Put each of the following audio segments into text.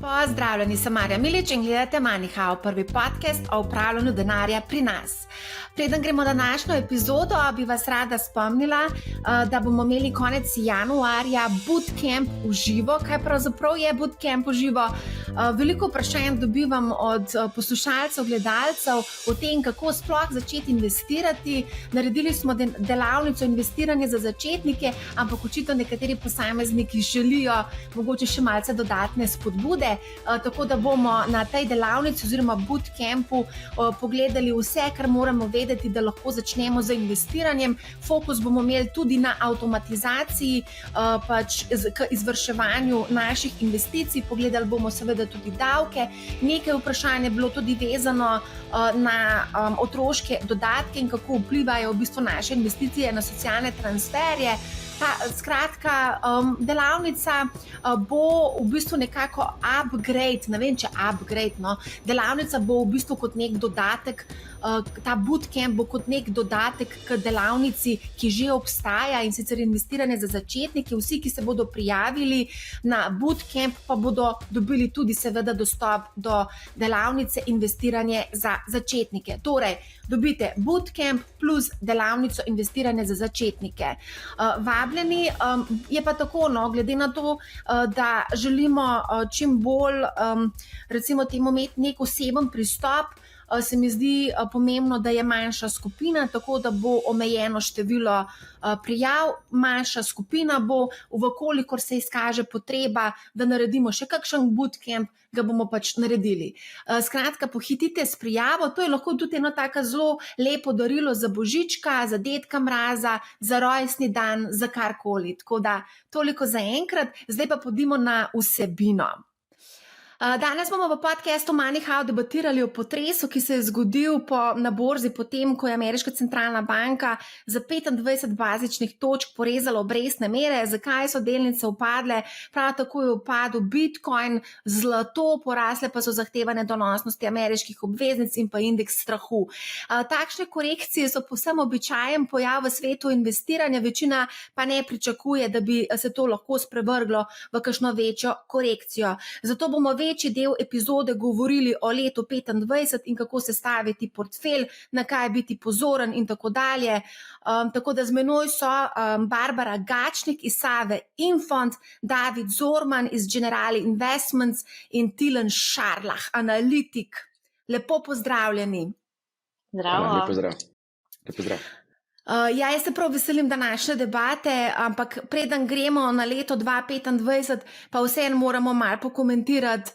Pozdravljeni, sem Marja Milič in gledate MoneyHow, prvi podcast o upravljanju denarja pri nas. Preden gremo na današnjo epizodo, bi vas rada spomnila, da bomo imeli konec januarja bootcamp v živo. Kaj pravzaprav je bootcamp v živo? Veliko vprašanj dobivam od poslušalcev, gledalcev o tem, kako sploh začeti investirati. Naredili smo delavnico investiranja za začetnike, ampak očitno nekateri posamezniki želijo mogoče še malce dodatne spodbude. Tako da bomo na tej delavnici oziroma bootcampu pogledali vse, kar moramo vedeti, da lahko začnemo z investiranjem. Fokus bomo imeli tudi na avtomatizaciji, k izvrševanju naših investicij. Pogledali bomo seveda tudi davke. Nekaj vprašanj je bilo tudi vezano na otroške dodatke in kako vplivajo v bistvu naše investicije na socialne transferje. Skratka, delavnica bo v bistvu nekako upgrade, ne vem, če upgrade, no. Delavnica bo v bistvu kot nek dodatek, ta bootcamp bo kot nek dodatek k delavnici, ki že obstaja, in sicer investiranje za začetnike. Vsi, ki se bodo prijavili na bootcamp, pa bodo dobili tudi seveda dostop do delavnice investiranje za začetnike. Torej, dobite bootcamp plus delavnico investiranje za začetnike. Vabljeni, je pa tako, no, glede na to, da želimo čim bolj, recimo temu, imeti nek oseben pristop, se mi zdi pomembno, da je manjša skupina, tako da bo omejeno število prijav. Manjša skupina bo, vkolikor se izkaže potreba, da naredimo še kakšen bootcamp, ga bomo pač naredili. Skratka, pohitite s prijavo, to je lahko tudi eno tako zelo lepo darilo za Božička, za dedka Mraza, za rojstni dan, za karkoli. Tako da toliko za enkrat, zdaj pa pojdimo na vsebino. Danes bomo v podcastu MoneyHow debatirali o potresu, ki se je zgodil na borzi potem, ko je ameriška centralna banka za 25 bazičnih točk porezala obrestne mere. Zakaj so delnice upadle? Prav tako je upadel Bitcoin, zlato, porasle pa so zahtevane donosnosti ameriških obveznic in pa indeks strahu. Takšne korekcije so povsem običajen pojav v svetu investiranja, večina pa ne pričakuje, da bi se to lahko sprevrglo v kakšno večjo korekcijo. Zato bomo večji del epizode govorili o letu 2025 in kako sestaviti portfelj, na kaj biti pozoren in tako dalje. Tako da z menoj so Barbara Gačnik iz Save Infond, David Zorman iz Generali Investments in Tilen Šarlah, analitik. Lepo pozdravljeni. Zdravo. Lepo zdrav. Lepo zdrav. Jaz se prav veselim današnje debate, ampak preden gremo na leto 2025, pa vseeno moramo malo pokomentirati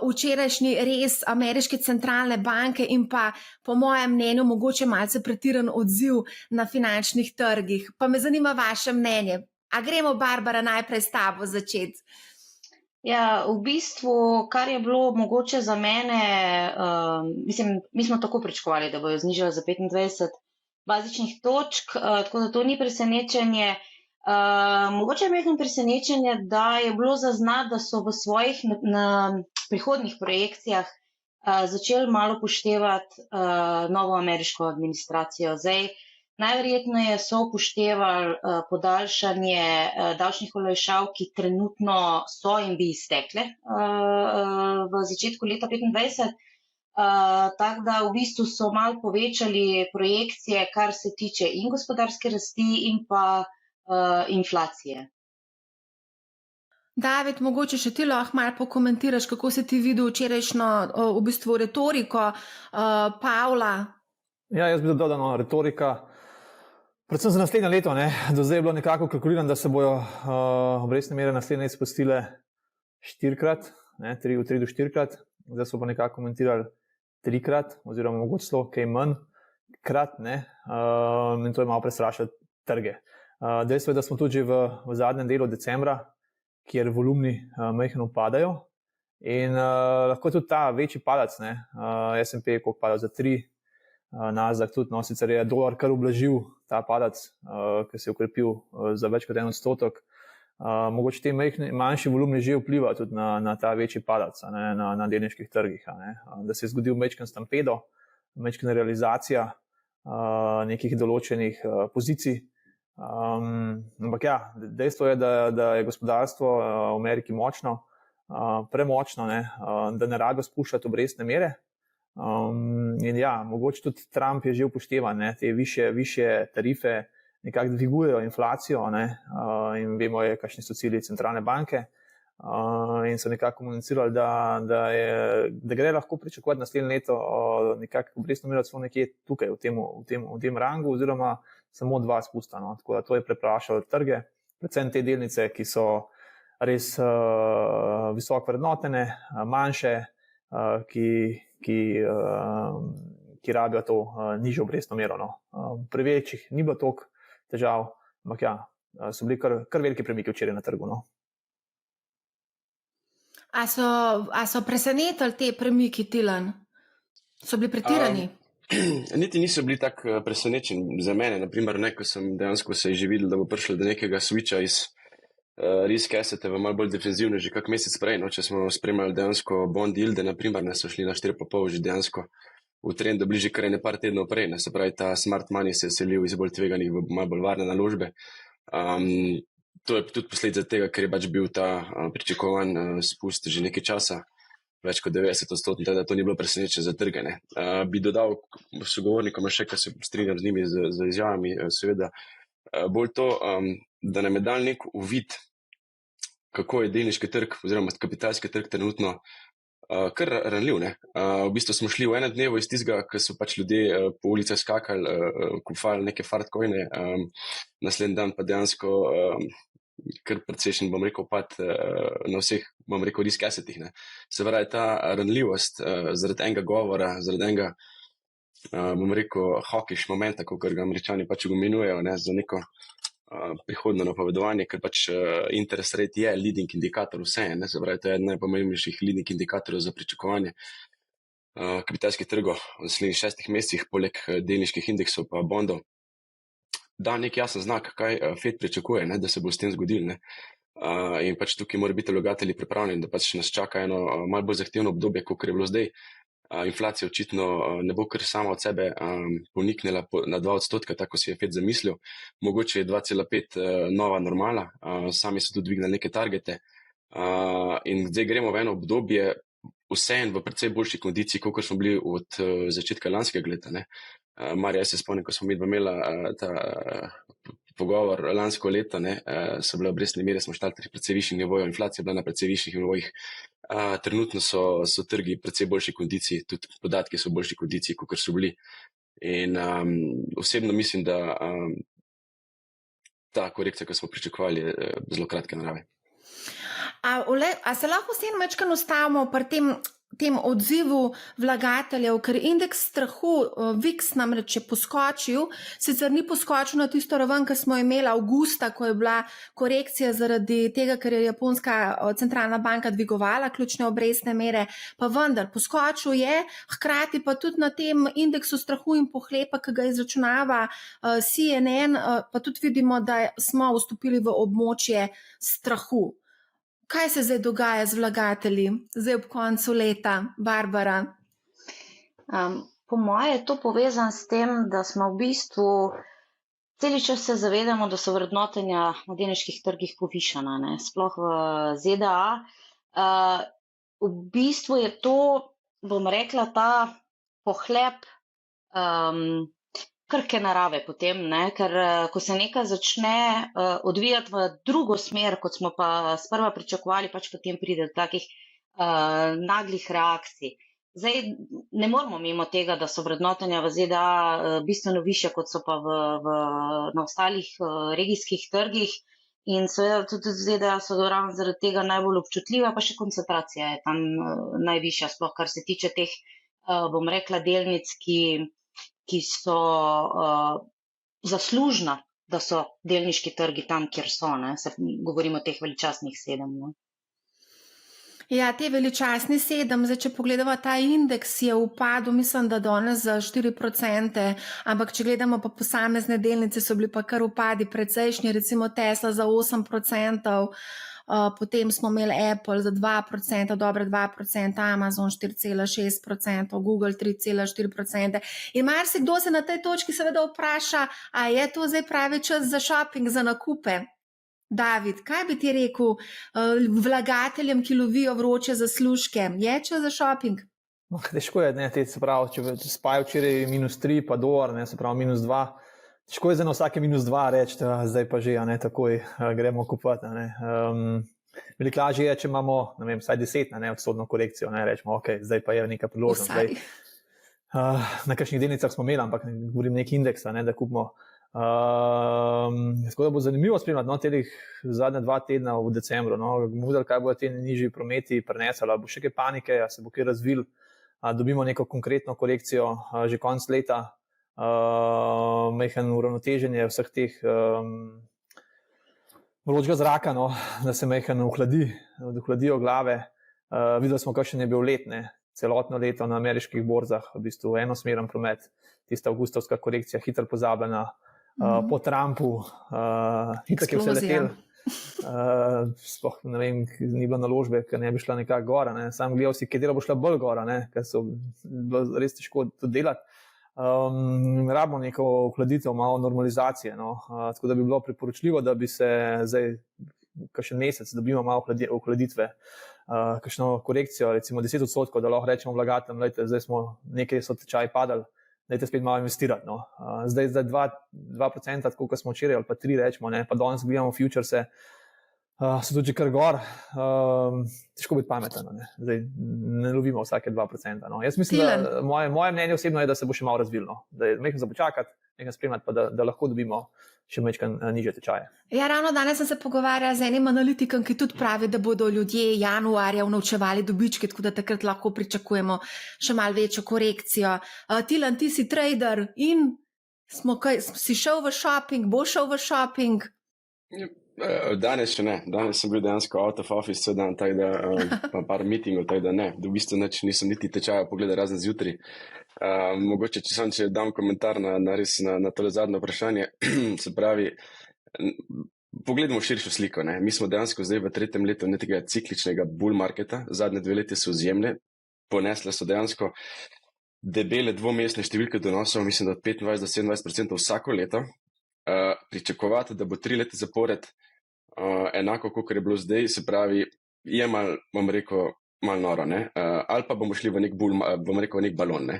včerajšnji res ameriške centralne banke in pa po mojem mnenju mogoče malce pretiran odziv na finančnih trgih. Pa me zanima vaše mnenje. A gremo, Barbara, najprej s tabo začeti? Ja, v bistvu, kar je bilo mogoče za mene, mi smo tako pričakovali, da bojo znižali za 25 bazičnih točk, tako da to ni presenečenje. Mogoče je majhno presenečenje, da je bilo zaznati, da so v svojih prihodnjih projekcijah začeli malo upoštevati novo ameriško administracijo. Zdaj, najverjetneje so upoštevali podaljšanje davčnih olajšav, ki trenutno so in bi iztekle v začetku leta 2025. Tako da v bistvu so malo povečali projekcije, kar se tiče in gospodarske rasti in pa inflacije. David, mogoče še ti lahko malo pokomentiraš, kako si ti videl včerajšnjo v bistvu retoriko Pavla? Ja, jaz bi dodal, da retorika, predvsem za naslednje leto, ne, do zdaj je bilo nekako kalkulirano, da se bojo obrestne mere naslednje spustile 4-krat, ne, 3 do 4-krat, zdaj so pa nekako komentirali 3-krat, oziroma mogoče celo kaj manj krat, ne, in to je malo prestrašilo trge. Dejstvo je, da smo tudi že v zadnjem delu decembra, kjer volumni majhno upadajo in lahko tudi ta večji padac, ne, S&P je koliko padal za 3, Nasdaq tudi, no, sicer je dolar kar ublažil ta padac, ki se je ukrepil za več kot 1%. Mogoče te manjši volumni že vplivajo tudi na ta večji padac, ne, na delniških trgih, ne, da se je zgodil majčken stampedo, majčkena realizacija nekih določenih pozicij. Ampak ja, dejstvo je, da je gospodarstvo v Ameriki močno, premočno, ne, da ne rabijo spuščati obrestne mere. In ja, mogoče tudi Trump je že upošteval, ne, te višje tarife nekako dvigujejo inflacijo, ne, in vemo, kakšni so cilji centralne banke. In so nekako komunicirali, da gre lahko pričakovati naslednje leto nekako obrestno mero celo nekje tukaj v tem rangu oziroma samo 2 spusta. No. Tako da to je preplašalo trge, predvsem te delnice, ki so res visoko vrednotene, manjše, ki rabijo to nižjo obrestno mero. No. Pri večjih ni bilo toliko težav, ampak ja, so bili kar veliki premiki včeraj na trgu. No. A so presenetili te premiki, Tilen? So bili pretirani? Niti niso bili tako presenečeni za mene, naprimer, ko sem dejansko se že videl, da bo prišlo do nekega switcha iz risk assete v malo bolj defenzivno že kak mesec prej. No, če smo spremljali dejansko bond yielde, naprimer, so šli na 4,5 že dejansko v trendu bliže kar par tednov prej. Se pravi, ta smart money se je selil iz bolj tveganih v malo bolj varne naložbe. To je tudi posledica tega, ker je pač bil ta pričakovan spust že nekaj časa, več kot 90%, da to ni bilo presenečenje za trge. Bi dodal sogovornikom še, kar se strinjam z njimi, z izjavami, seveda, bolj to, da nam je dal nek uvid, kako je delniški trg oziroma kapitalski trg trenutno kar ranljiv. V bistvu smo šli v enem dnevu iz tistega, ko so pač ljudje po ulicah skakali, kupovali neke fartcoine, naslednji dan pa dejansko kar precejšen, bom rekel, pad na vseh, bom rekel, risk assetih. Se pravi, ta ranljivost zaradi enega govora, zaradi enega, bom rekel, hawkish momenta, kot ga Američani pač imenujejo, za neko prihodno napovedovanje, ker pač interest rate je leading indikator vse, se pravi, to je eden najpomembnejših leading indikatorjev za pričakovanje kapitalskih trgov v naslednjih 6 mesecih, poleg delniških indeksov pa bondov. Da nek jasen znak, kaj Fed pričakuje, da se bo s tem zgodil. In pač tukaj mora biti vlagatelji pripravljeni, da pač nas čaka eno malo bolj zahtevno obdobje, kot je bilo zdaj. Inflacija očitno ne bo kar sama od sebe poniknila na 2%, tako si je Fed zamislil. Mogoče je 2,5 nova normala, sami so tudi dvignili neke targete. In zdaj gremo v eno obdobje vseeno v precej boljši kondiciji, kot smo bili od začetka lanskega leta. Marja, jaz se spomnim, ko smo mi imeli ta pogovor lansko leto, so bile obrestne mere, smo štartali precej višjih nivojev, inflacija bila na precej višjih nivojih. Trenutno so trgi precej boljši kondiciji, tudi podatki so v boljši kondiciji, kot so bili. In osebno mislim, da ta korekcija, ki smo pričakovali, je zelo kratke narave. A se lahko vseeno večkrat ustavimo pri tem odzivu vlagateljev, ker indeks strahu, VIX namreč je poskočil, sicer ni poskočil na tisto raven, ki smo imeli avgusta, ko je bila korekcija zaradi tega, ker je Japonska centralna banka dvigovala ključne obrestne mere, pa vendar poskočil je, hkrati pa tudi na tem indeksu strahu in pohlepa, ki ga izračunava CNN, pa tudi vidimo, da smo vstopili v območje strahu. Kaj se zdaj dogaja z vlagatelji, zdaj ob koncu leta, Barbara? Po moje je to povezano s tem, da smo v bistvu celi čas se zavedamo, da so vrednotenja na delniških trgih povišana, sploh v ZDA. V bistvu je to, bom rekla, ta pohlep krhke narave potem, ker ko se nekaj začne odvijati v drugo smer, kot smo pa sprva pričakovali, pač potem pride do takih naglih reakcij. Zdaj ne moramo mimo tega, da so vrednotenja v ZDA bistveno višja, kot so pa na ostalih regijskih trgih, in seveda tudi ZDA so ravno zaradi tega najbolj občutljiva, pa še koncentracija je tam najvišja, sploh kar se tiče teh, bom rekla, delnic, ki so zaslužna, da so delniški trgi tam, kjer so. Govorimo o teh veličastnih 7. Ja, te veličastni 7, zdaj, če pogledamo ta indeks, je upadel, mislim, da danes za 4%, ampak če gledamo pa posamezne delnice, so bili pa kar upadi precejšnji, recimo Tesla za 8%, potem smo imeli Apple za 2%, dobre 2%, Amazon 4,6%, Google 3,4%. In marsikdo se na tej točki seveda vpraša, a je to zdaj pravi čas za shopping, za nakupe? David, kaj bi ti rekel vlagateljem, ki lovijo vroče zaslužke? Je čas za shopping? Težko je, se pravi, če spajo včeraj -3, pa dolar, se pravi -2. Težko je za vsake -2 reči, da zdaj pa že, takoj gremo kupati. Veliko lažje je, če imamo, ne vem, vsaj 10% korekcijo, rečemo, ok, zdaj pa je neka priložnost. Na kakšnih delnicah smo imeli, ampak govorim nek indeks, da kupimo. Tako da bo zanimivo spremljati teh zadnje 2 tedna v decembru. Bomo videli, kaj bodo te nižji prometi prinesli, ali bo še kaj panike, ali se bo kaj razvil, dobimo neko konkretno korekcijo že konec leta, majhen uravnoteženje vseh teh vročega zraka, da se majhen ohladijo glave. Videli smo, kakšen je bil let, celotno leto na ameriških borzah, v bistvu enosmeren promet, tista avgustovska korekcija, hitro pozabljena, po Trumpu, hitro je vse letel. Sploh ne vem, ni bilo naložbe, ker ne bi šla nekako gora. Sam gledal si, katera bo šla bolj gora, ker so bilo res težko to delati. Rabimo neko ohladitev, malo normalizacije. Tako da bi bilo priporočljivo, da bi se zdaj kakšen mesec dobimo malo ohladitve, kakšno korekcijo, recimo 10%, da lahko rečemo vlagateljem, zdaj smo nekaj so tečaji padali, dajte spet malo investirati. Zdaj 2%, tako kot smo včeraj, ali pa 3 rečemo, pa danes gledamo futurese, so tudi že kar gor, težko biti pameten. Zdaj ne lovimo vsake 2%. Jaz mislim, da moje mnenje osebno je, da se bo še malo razvilo, da je nekaj za počakati, nekaj spremljati, pa da lahko dobimo še majčkan nižje tečaje. Ja, ravno danes sem se pogovarjala z enim analitikom, ki tudi pravi, da bodo ljudje januarja unovčevali dobičke, tako da takrat lahko pričakujemo še malo večjo korekcijo. Tilan, ti si trader in si šel v shopping, bo šel v shopping? Danes še ne. Danes sem bil dejansko out of office vse dan, tako da pa par meetingov, tako da ne. V bistvu nisem niti tečaja pogledal razen zjutraj. Mogoče, če dam komentar na tole zadnje vprašanje, se pravi, pogledamo širšo sliko. Mi smo dejansko zdaj v 3. letu nekega cikličnega bull marketa, zadnje 2 leti so izjemne, ponesle so dejansko debele dvomestne številke donosov, mislim, da od 25 do 27% vsako leto. Pričakovati, da bo 3 leta zapored enako, kot je bilo zdaj, se pravi, je malo, bom rekel, malo noro, ali pa bomo šli v nek nek balon.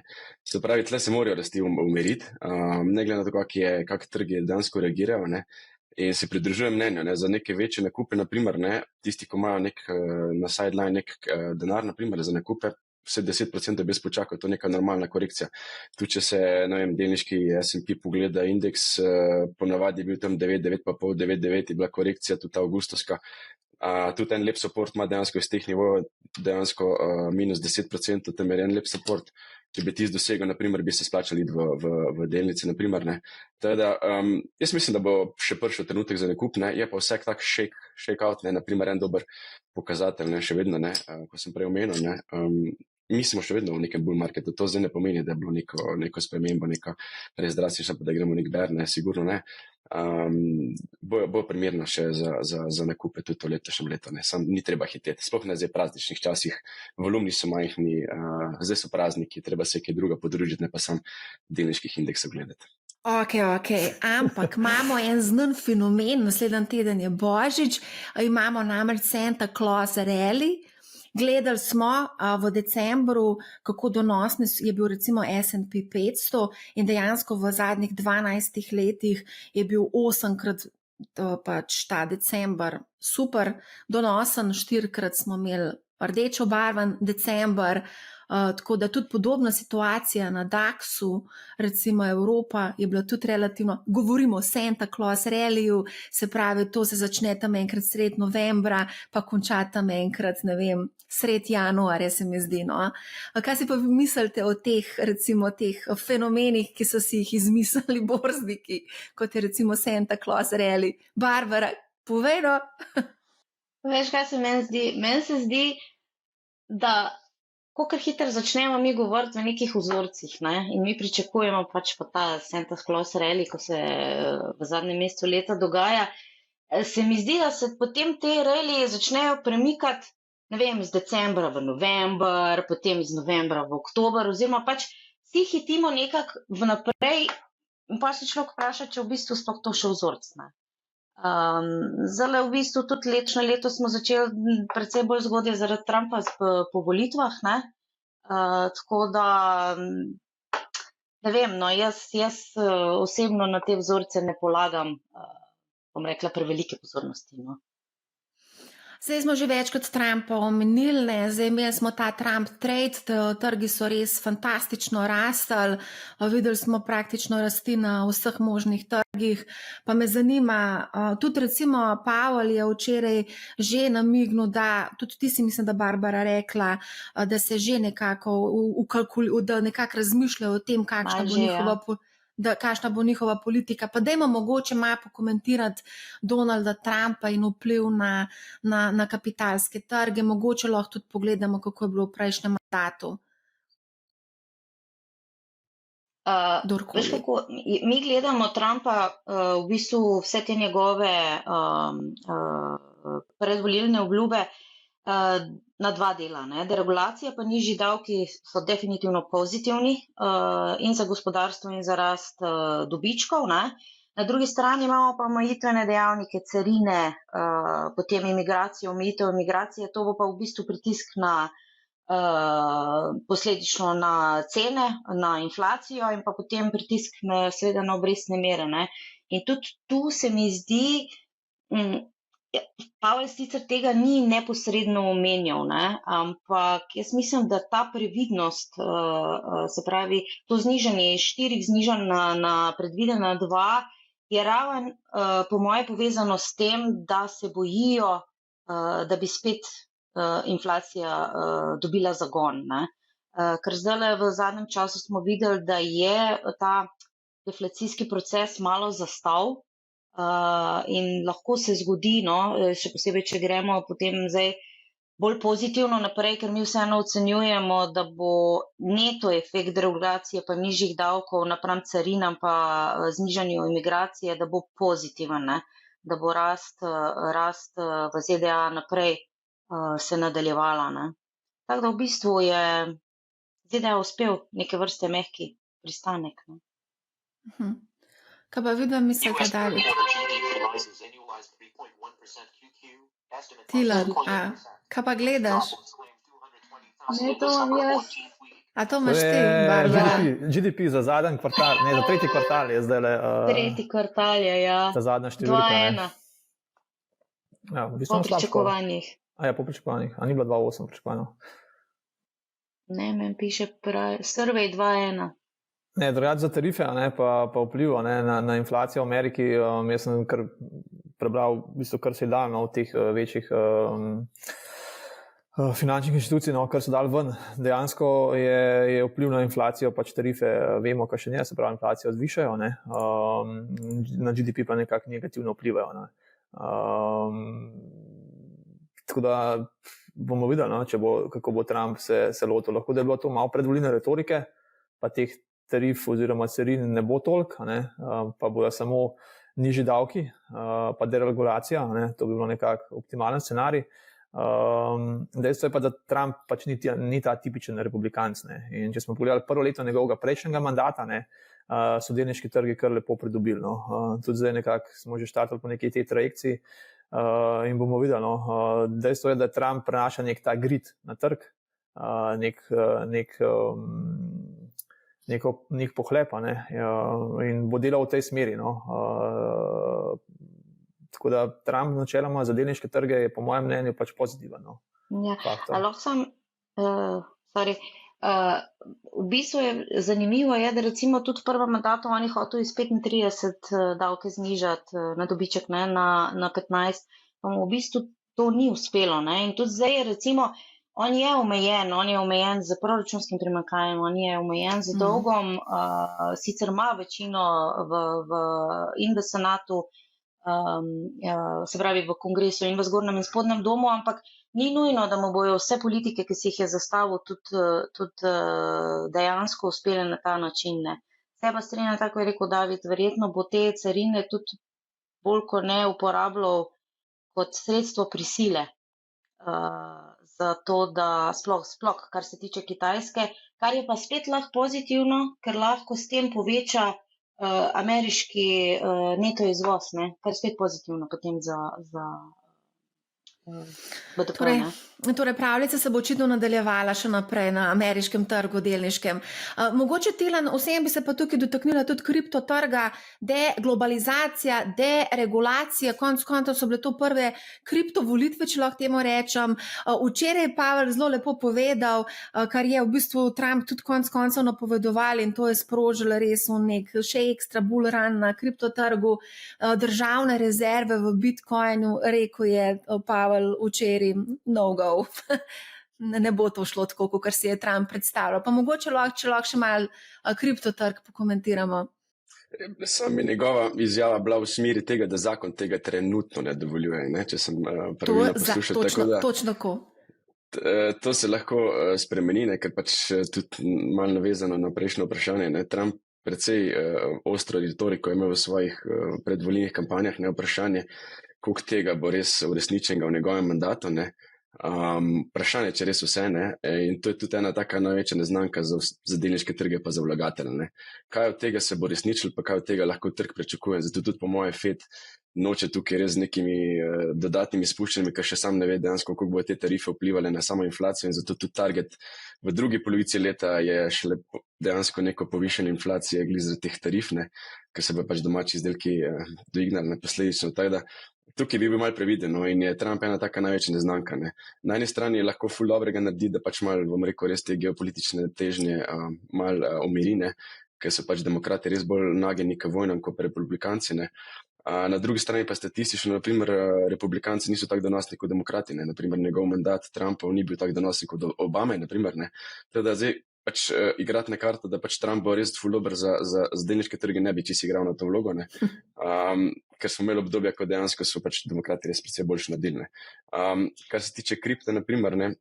Se pravi, tle se morajo rasti umiriti, ne glede na to, kak trg je dejansko reagiral, in se pridružujem mnenju, za neke večje nakupe, naprimer, tisti, ko imajo na sideline nek denar, naprimer, za nakupe, vse 10% brez počakal, to je neka normalna korekcija. Tu, če se, delniški S&P pogleda indeks, ponavadi je bil tam 9,9, pa pol 9,9 je bila korekcija, tudi avgustovska. Tudi en lep support ima dejansko iz teh nivojev, dejansko minus 10%, tam je en lep support, če bi tisti dosegel, naprimer, bi se splačali v delnice, naprimer, Teda, jaz mislim, da bo še prišel trenutek za nakup, je pa vsak tak shake-out, naprimer, en dober pokazatelj, še vedno, ko sem prej omenil, mi smo še vedno v nekem bull marketu, to zdaj ne pomeni, da je bilo neko spremembo, neko res drastično, pa da gremo nek bear, sigurno ne. Bo primerno še za nakupe tudi v letošnjem letu, Sam ni treba hiteti, sploh ne zdaj v prazničnih časih, volumni so majhni, zdaj so prazniki, treba se kaj druga podružiti, ne pa sam delniških indeksov gledati. Ok, ampak imamo en znan fenomen, naslednji teden je Božič, imamo namreč Santa Claus Rally. Gledali smo v decembru, kako donosni je bil recimo S&P 500 in dejansko v zadnjih 12 letih je bil 8-krat pač ta december super donosen, 4-krat smo imeli rdečo barven december, tako da tudi podobna situacija na DAX-u, recimo Evropa je bila tudi relativno, govorimo o Santa Claus Rallyju, se pravi, to se začne tam enkrat sred novembra, pa konča tam enkrat, ne vem, sred januarja se mi zdi, Kaj si pa mislite o teh, recimo, teh fenomenih, ki so si jih izmislili borzniki, kot je recimo Santa Claus Rally? Barbara, povej, Veš, kaj se meni zdi? Meni se zdi, da kolikor hitro začnemo mi govoriti o nekih vzorcih, in mi pričakujemo pač pa ta Santa Claus Rally, ko se v zadnjem mesecu leta dogaja, se mi zdi, da se potem te rallye začnejo premikati, ne vem, iz decembra v november, potem iz novembra v oktober, oziroma pač vsi hitimo nekako vnaprej in pa se človek vpraša, če v bistvu sploh to še vzorc. Zdaj v bistvu tudi letošnje leto smo začeli precej bolj zgodaj zaradi Trumpa po volitvah, ne? Tako da ne vem, no, jaz osebno na te vzorce ne polagam, bom rekla, prevelike pozornosti, no. Zdaj smo že večkrat Trumpa omenili, ne? Zdaj imeli smo ta Trump trade, trgi so res fantastično rastli, videli smo praktično rasti na vseh možnih trgih, pa me zanima, tudi recimo Powell je včeraj že namignil, da, tudi ti si mislim, da Barbara rekla, da se že nekako da nekako razmišljajo o tem, kakšna bo njihova politika. Pa dajmo mogoče malo pokomentirati Donalda Trumpa in vpliv na kapitalske trge. Mogoče lahko tudi pogledamo, kako je bilo v prejšnjem mandatu. Veš kako, mi gledamo Trumpa, v bistvu vse te njegove predvolilne obljube na dva dela, ne. Deregulacija pa nižji davki so definitivno pozitivni in za gospodarstvo in za rast dobičkov, ne. Na drugi strani imamo pa omejitvene dejavnike, carine, potem imigracijo, omejitev imigracije, to bo pa v bistvu pritisk na posledično na cene, na inflacijo in pa potem pritisk seveda na obrestne mere, ne. In tudi tu se mi zdi, Powell sicer tega ni neposredno omenjal, ne, ampak jaz mislim, da ta previdnost, se pravi, to znižanje iz 4 znižanj na predvidena 2, je raven po moje povezano s tem, da se bojijo, da bi spet inflacija dobila zagon, ne. Ker zdajle v zadnjem času smo videli, da je ta deflacijski proces malo zastal, in lahko se zgodi, no, še posebej, če gremo potem zdaj bolj pozitivno naprej, ker mi vseeno ocenjujemo, da bo neto efekt deregulacije pa nižjih davkov napram carinam pa znižanju imigracije, da bo pozitiven, ne, da bo rast v ZDA naprej se nadaljevala, ne. Tako da v bistvu je ZDA uspel neke vrste mehki pristanek, ne. Kaj pa vidim, mislite dalje? Tilar, kaj pa gledaš? Ne, to vam jaz. A to imaš ti, Barbara? GDP za zadnji kvartal, ne, za tretji kvartal je zdajle. Tretji kvartal je, ja. Ta zadnja številka. 2,1. Ja, v bistvu po pričakovanjih. Po pričakovanjih. A ni bila 2,8 pričakovano? Ne, meni piše survey 2,1. Ne, drugače za tarife, ne, pa vpliv, ne, na inflacijo v Ameriki. Jaz sem kar prebral, v bistvu, kar se je dalo v teh večjih finančnih inštitucij, no, kar so dali ven. Dejansko je vpliv na inflacijo, pač tarife vemo, kaj še ne, se pravi, inflacijo zvišajo, ne, na GDP pa nekako negativno vplivajo, ne. Tako da bomo videli, no, kako bo Trump se lotil. Lahko da je bilo to malo predvolilne retorike, pa teh tarif oziroma carin ne bo toliko, ne, pa bodo samo nižji davki, pa deregulacija, ne, to bi bilo nekako optimalen scenarij. Dejstvo je pa, da Trump pač ni ta tipičen republikanc, ne. In če smo pogledali prvo leto njegovega prejšnjega mandata, ne, so delniški trgi kar lepo pridobili, no. Tudi zdaj nekako smo že štartali po neki tej trajekciji in bomo videli, no. Dejstvo je, da Trump prenaša nek ta grid na trg, nek pohlep, ne, in bo delal v tej smeri, no. Tako da Trump načeloma za delniške trge je po mojem mnenju pač pozitiven, no. Ja, lahko sem, v bistvu je zanimivo, da recimo tudi v prvem mandatu oni hotel iz 35 davke znižati na dobiček, ne, na 15, pa mu v bistvu to ni uspelo, ne, in tudi zdaj je recimo, on je omejen z proračunskim primanjkljajem, on je omejen z dolgom, sicer ima večino in v senatu, se pravi v kongresu in v zgornjem in spodnjem domu, ampak ni nujno, da mu bojo vse politike, ki si jih je zastavil, tudi dejansko uspele na ta način, ne. Se pa strinjam, tako je rekel David, verjetno bo te carine tudi bolj kot ne uporabljal kot sredstvo prisile, zato da sploh, kar se tiče Kitajske, kar je pa spet lahko pozitivno, ker lahko s tem poveča ameriški neto izvoz, ne, kar je spet pozitivno potem za BDP, ne. Torej, pravljica se bo očitno nadaljevala še naprej na ameriškem trgu delniškem. Mogoče, Tilen, vsem bi se pa tukaj dotaknila tudi kriptotrga, deglobalizacija, deregulacija, konec koncev so bile to prve kriptovolitve, če lahko temu rečem. Včeraj je Pavel zelo lepo povedal, kar je v bistvu Trump tudi konec koncev napovedoval in to je sprožilo res nek še ekstra bull run na kriptotrgu, državne rezerve v Bitcoinu, rekel je Pavel včeraj, no go. Ne bo to šlo tako, kot si je Trump predstavljal. Pa mogoče če lahko še malo kriptotrg pokomentiramo. Sam je njegova izjava bila v smeri tega, da zakon tega trenutno ne dovoljuje, ne? Če sem pravilno poslušal. Točno tako. To se lahko spremeni, ne? Ker pač tudi malo navezano na prejšnjo vprašanje. Ne? Trump precej ostro retoriko ima v svojih predvolilnih kampanjah, ne vprašanje, koliko tega bo res uresničenega v njegovem mandatu, ne? Vprašanje, če res vse, ne? In to je tudi ena taka največja neznanka za delniške trge pa za vlagatelje, ne? Kaj od tega se bo resničilo, pa kaj od tega lahko trg pričakuje. Zato tudi po moje Fed noče tukaj res z nekimi dodatnimi spuščanjami, ker še sam ne ve dejansko, kako bo te tarife vplivali na samo inflacijo, in zato tudi target v drugi polovici leta je šele dejansko neko povišanje inflacije glede teh tarif, ne? Ker se bo pač domači izdelki dvignali posledično. Tako da tukaj bi bil malo previden, no, in je Trump ena taka največja neznanka, ne. Na eni strani je lahko ful dobrega naredi, da pač malo, bom rekel, res te geopolitične težnje malo umiri, ne, ker so pač demokrati res bolj nageni k vojnam kot republikanci, ne. Na drugi strani pa statistično, naprimer, republikanci niso tako donosni kot demokrati, ne. Naprimer, njegov mandat Trumpov ni bil tako donosen kot Obame, naprimer, ne. Teda zdaj pač igrati na karto, da pač Trump bo res ful dober za delniške trge, ne bi čisto igral na to vlogo, ne. Ker smo imeli obdobja, ko dejansko so pač demokrati res precej boljši naredili, ne. Kar se tiče kripta, naprimer, ne,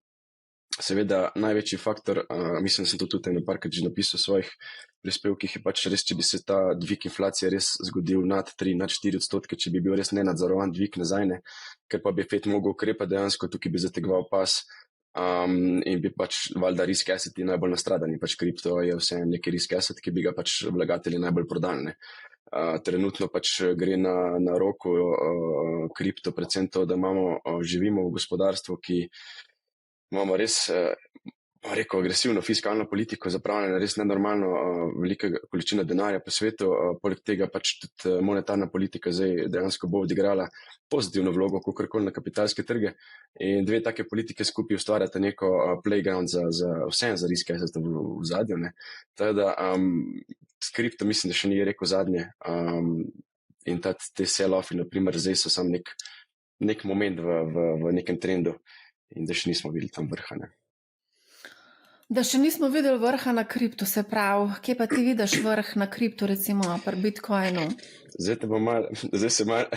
seveda največji faktor, mislim, da sem to tudi parkrat že napisal v svojih prispevkih, je pač res, če bi se ta dvig inflacije res zgodil nad 3, nad 4%, če bi bil res nenadzorovan dvig nazaj, ne, ker pa bi Fed mogel ukrepati dejansko, tukaj bi zategoval pas, in bi pač valjda risk asseti najbolj nastradani, pač kripto je vse neki risk asset, ki bi ga pač vlagatelji najbolj prodali, ne. Trenutno pač gre na roko kripto, predvsem to, da živimo v gospodarstvu, ki imamo res, rekel, agresivno fiskalno politiko, zapravljena res nenormalno velika količina denarja po svetu, poleg tega pač tudi monetarna politika zdaj dejansko bo odigrala pozitivno vlogo, kakorkoli na kapitalske trge, in dve take politike skupaj ustvarjata neko playground za vse, za risk asset v zadju, ne. Tako da s kripto mislim, da še ni rekel zadnje, in te sell-offi, naprimer, zdaj so samo nek moment v nekem trendu in da še nismo videli tam vrha, ne. Da še nismo videli vrha na kriptu, se pravi, kje pa ti vidiš vrh na kriptu, recimo pri Bitcoinu? Zdaj se malo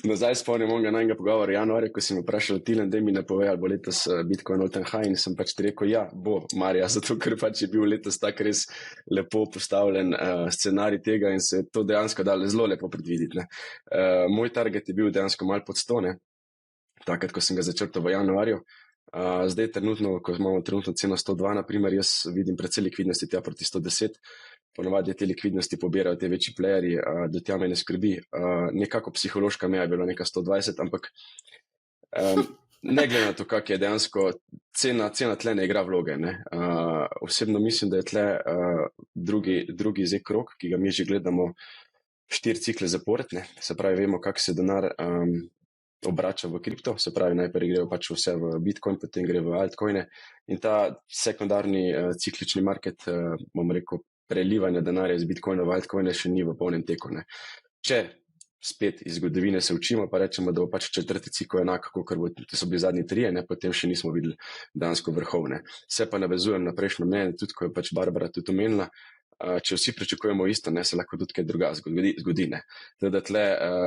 nazaj spomnim onega najnega pogovora januarja, ko si me vprašal, Tilen, da mi ne pove, ali bo letos Bitcoin all-time high, in sem pač ti rekel, ja, bo, Marja, zato ker pač je bil letos tak res lepo postavljen scenarij tega in se je to dejansko dalo zelo lepo predvideti, ne. Moj target je bil dejansko malo pod 100, ne, takrat, ko sem ga začrtal v januarju. Zdaj trenutno, ko imamo trenutno ceno 102, naprimer, jaz vidim precej likvidnosti tja proti 110, ponovadi te likvidnosti pobirajo te večji playerji, do tja me ne skrbi. Nekako psihološka meja je bila neka 120, ampak ne glede na to, kak je dejansko cena tle ne igra vloge, ne. Osebno mislim, da je tle drugi zdaj krog, ki ga mi že gledamo 4 cikle zapored, ne. Se pravi, vemo, kak se denar obrača v kripto, se pravi, najprej grejo pač vse v Bitcoin, potem gre v altcoine, in ta sekundarni ciklični market, bom rekel, prelivanja denarja iz Bitcoina v altcoine še ni v polnem teku, ne. Če spet iz zgodovine se učimo, pa rečemo, da bo pač četrti cikl enak, kot so bili zadnji 3, ne, potem še nismo videli dejansko vrhovne. Se pa navezujem na prejšnjo mnenje, tudi ko je pač Barbara tudi omenila, če vsi pričakujemo isto, ne, se lahko tudi kaj druga zgodi, ne. Teda tle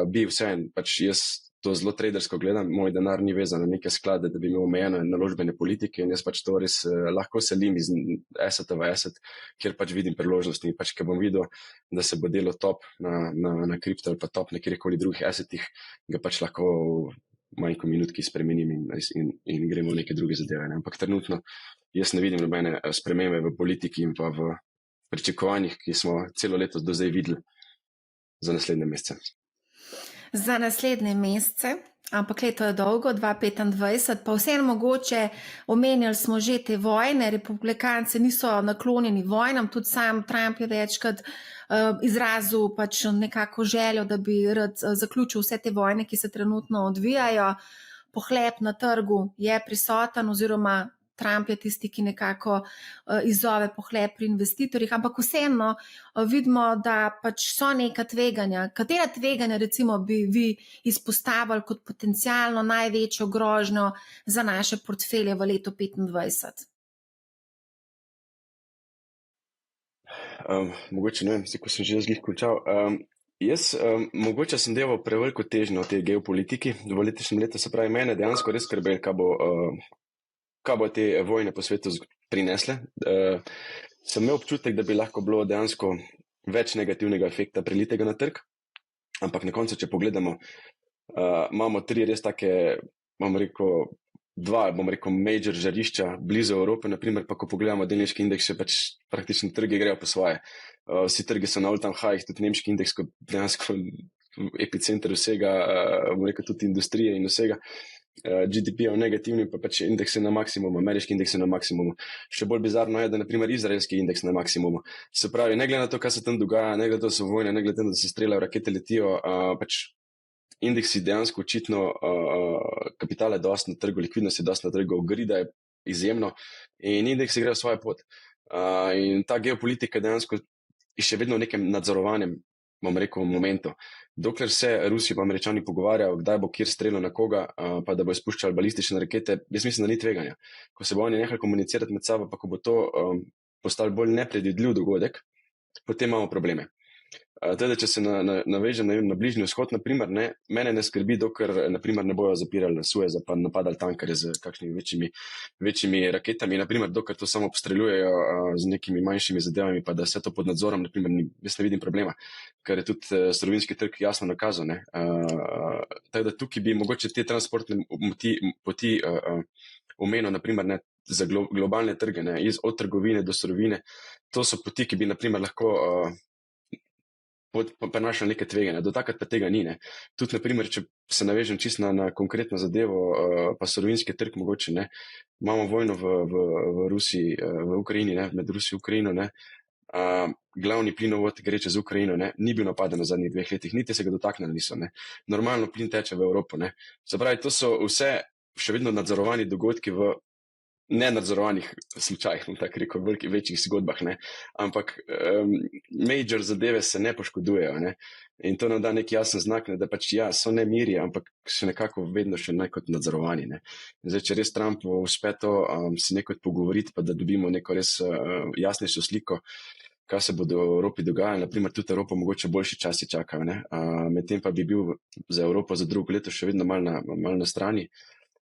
bi vseeno, pač jaz to zelo tradersko gledam, moj denar ni vezan na neke sklade, da bi imel omejene naložbene politike, in jaz pač to res lahko selim iz asseta v asset, kjer pač vidim priložnosti, in pač, ker bom videl, da se bo delo top na kripto ali pa top na kjerkoli drugih assetih, ga pač lahko manj kot minutki spremenim in gremo v neke druge zadeve, ne. Ampak trenutno jaz ne vidim nobene spremembe v politiki in pa v pričakovanjih, ki smo celo leto do zdaj videli za naslednje mesece. Za naslednje mesece, ampak leto je dolgo, 2025, pa vseeno mogoče, omenjali smo že te vojne, republikanci niso naklonjeni vojnam, tudi sam Trump je večkrat izrazil pač nekako željo, da bi rad zaključil vse te vojne, ki se trenutno odvijajo. Pohlep na trgu je prisoten oziroma Trump je tisti, ki nekako izzove pohlep pri investitorjih, ampak vseeno vidimo, da pač so neka tveganja. Katera tveganja recimo bi vi izpostavili kot potencialno največjo grožnjo za naše portfelje v letu 2025? Mogoče ne vem, ko sem že zglih končal. Jaz mogoče sem delal preveliko težnjo v tej geopolitiki v letošnjem letu, se pravi, mene dejansko res skrbi, kaj bo te vojne po svetu prinesle. Sem imel občutek, da bi lahko bilo dejansko več negativnega efekta prilitega na trg, ampak na koncu, če pogledamo, imamo tri res take, dva major žarišča blizu Evrope, naprimer, pa ko pogledamo delniški indeks, pač praktično trgi grejo po svoje. Vsi trgi so na all-time highs, tudi nemški indeks, ko dejansko epicenter vsega, tudi industrije in vsega. GDP je v negativni, pa pač indeks je na maksimumu, ameriški indeks je na maksimumu. Še bolj bizarno je, da naprimer izraelski indeks na maksimumu. Se pravi, ne glede na to, kaj se tam dogaja, ne glede na to, da so vojne, ne glede na to, da se streljajo, rakete letijo, pač indeksi dejansko očitno kapitala je dosti na trgu, likvidnost je dosti na trgu, grida je izjemno in indeksi grejo svojo pot. In ta geopolitika dejansko je še vedno v nekem nadzorovanem, momentu. Dokler se Rusi pa Američani pogovarjajo, kdaj bo kjer streljal na koga, pa da bo spuščal balistične rakete, jaz mislim, da ni tveganja. Ko se bo oni nehali komunicirati med sabo, pa ko bo to postal bolj nepredvidljiv dogodek, potem imamo probleme. Teda, če se navežem na Bližnji vzhod, naprimer, mene ne skrbi, dokler naprimer, ne bojo zapirali na Sueza, pa napadali tankerje z kakšnimi večjimi raketami, naprimer, dokler to samo obstreljujejo z nekimi manjšimi zadevami, pa da vse to pod nadzorom, naprimer, jaz ne vidim problema, ker je tudi surovinski trg jasno nakazal. Teda, tukaj bi mogoče te transportne poti omenil, naprimer, za globalne trge, od trgovine do surovine, to so poti, ki bi naprimer lahko prenašali neke tveganja, do takrat pa tega ni. Tudi, naprimer, če se navežem čisto na konkretno zadevo, pa surovinski trg mogoče, imamo vojno v Rusiji, v Ukrajini, med Rusijo in Ukrajino, glavni plinovod gre čez Ukrajino, ni bil napaden v zadnjih 2 letih, niti se ga dotaknili niso. Normalno plin teče v Evropo. Se pravi, to so vse še vedno nadzorovani dogodki v nenadzorovanih slučajih, tako rekel, v večjih zgodbah, ampak major zadeve se ne poškodujejo, in to nam da nek jasen znak, da pač so nemiri, ampak so nekako vedno še nekot nadzorovani. Zdaj, če res Trumpu uspe to si nekot pogovoriti, pa da dobimo neko res jasnejšo sliko, kaj se bo v Evropi dogajalo, naprimer tudi Evropa mogoče boljši časi čakajo, medtem pa bi bil za Evropo za drugo leto še vedno mal na strani,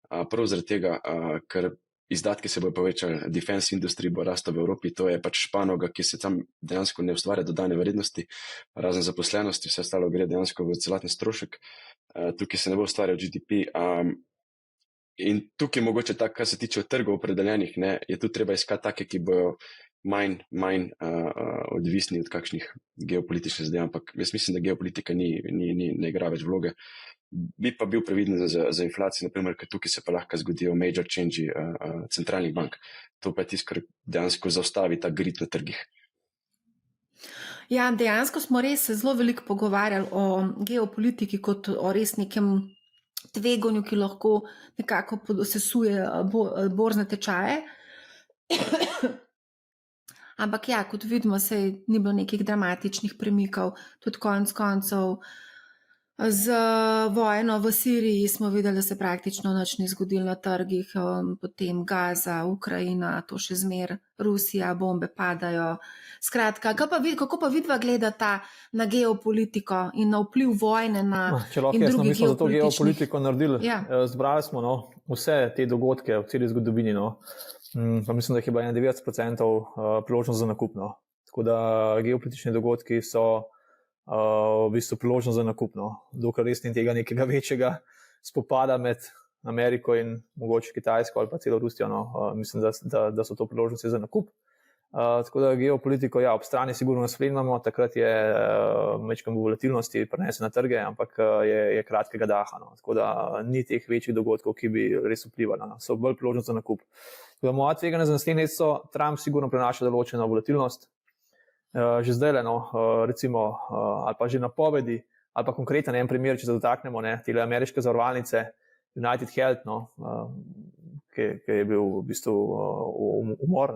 prav zaradi tega, ker izdatki se bojo povečali, defense industry bo rastel v Evropi, to je pač panoga, ki se tam dejansko ne ustvarja dodane vrednosti, razen zaposlenosti, vse ostalo gre dejansko v celoten strošek, tukaj se ne bo ustvarjal GDP. In tukaj mogoče tako, kar se tiče trgov opredeljenih, je tu treba iskati take, ki bojo manj odvisni od kakšnih geopolitičnih zadev, ampak jaz mislim, da geopolitika ne igra več vloge. Bi pa bil previden za inflacijo, naprimer, ker tukaj se pa lahko zgodijo major change centralnih bank. To pa je tisto, kar dejansko zaustavi ta grid na trgih. Ja, dejansko smo res se zelo veliko pogovarjali o geopolitiki kot o res nekem tveganju, ki lahko nekako sesuje borzne tečaje. Ampak ja, kot vidimo, ni bilo nekih dramatičnih premikov, tudi konec koncev. Z vojno v Siriji smo videli, da se praktično nič ni zgodilo na trgih, potem Gaza, Ukrajina, to še zmer, Rusija, bombe padajo. Skratka, kako pa vidva gledata na geopolitiko in na vpliv vojne na če lahko jaz, mi smo za to geopolitiko naredili, zbrali smo vse te dogodke v celi zgodovini, pa mislim, da jih je bilo 91% priložnost za nakup. Tako da geopolitični dogodki so v bistvu priložnost za nakup. Dokler res ni tega nekega večjega spopada med Ameriko in mogoče Kitajsko ali pa celo Rusijo, mislim, da so to priložnosti za nakup. Tako da geopolitiko, ja, ob strani sigurno spremljamo, takrat je majčkeno volatilnosti prenese na trge, ampak je kratkega daha. No. Tako da ni teh večjih dogodkov, ki bi res vplivali. No. So bolj priložnost za nakup. Tako da moja tveganja za naslednje leto, Trump sigurno prenaša določeno volatilnost. Že zdaj, no, recimo, ali pa že napovedi, ali pa konkreten en primer, če se dotaknemo, tele ameriške zavarovalnice, United Health, no, ki je bil v bistvu umor,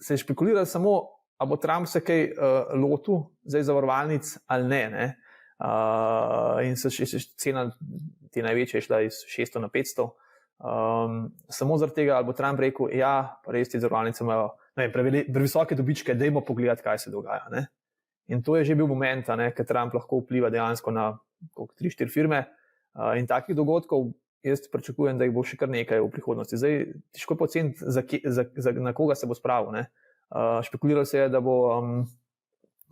se je špekuliralo samo, ali bo Trump se kaj lotil zdaj zavarovalnic ali ne. In se cena te največje je šla iz 600 na 500. Samo zaradi tega, ali bo Trump rekel, ja, pa res te zavarovalnice imajo previsoke dobičke, dajmo pogledati, kaj se dogaja. Ne? In to je že bil moment, ker Trump lahko vpliva dejansko na 3-4 firme. In takih dogodkov jaz pričakujem, da jih bo še kar nekaj v prihodnosti. Zdaj, težko pa oceniti, na koga se bo spravil. Špekuliralo se je, da bo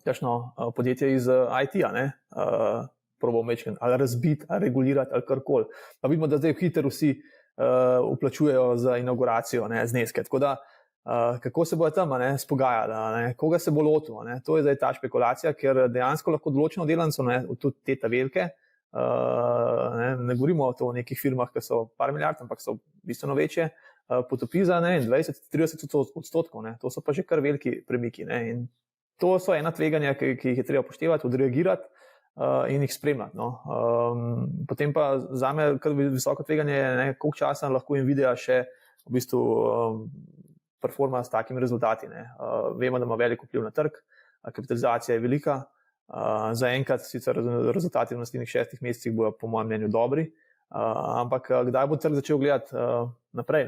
kakšno podjetje iz IT-a probal mečken ali razbiti, ali regulirati, ali karkoli. Pa vidimo, da zdaj hitro vsi vplačujejo za inauguracijo zneske. Tako da, kako se bojo tam spogajali, koga se bo lotil. To je zdaj ta špekulacija, ker dejansko lahko določeno delavnico, tudi te velike, ne govorimo o nekih firmah, ki so par milijard, ampak so bistveno večje, potopi za 20-30%. To so pa že kar veliki premiki. In to so ena tveganja, ki jih je treba upoštevati, odreagirati in jih spremljati. Potem pa zame kar visoko tveganje je, koliko časa lahko Nvidia še v bistvu performa s takimi rezultati. Vemo, da ima veliko vpliv na trg, kapitalizacija je velika. Zaenkrat sicer rezultati v naslednjih 6 mesecih bojo po mojem mnenju dobri, ampak kdaj bo trg začel gledati naprej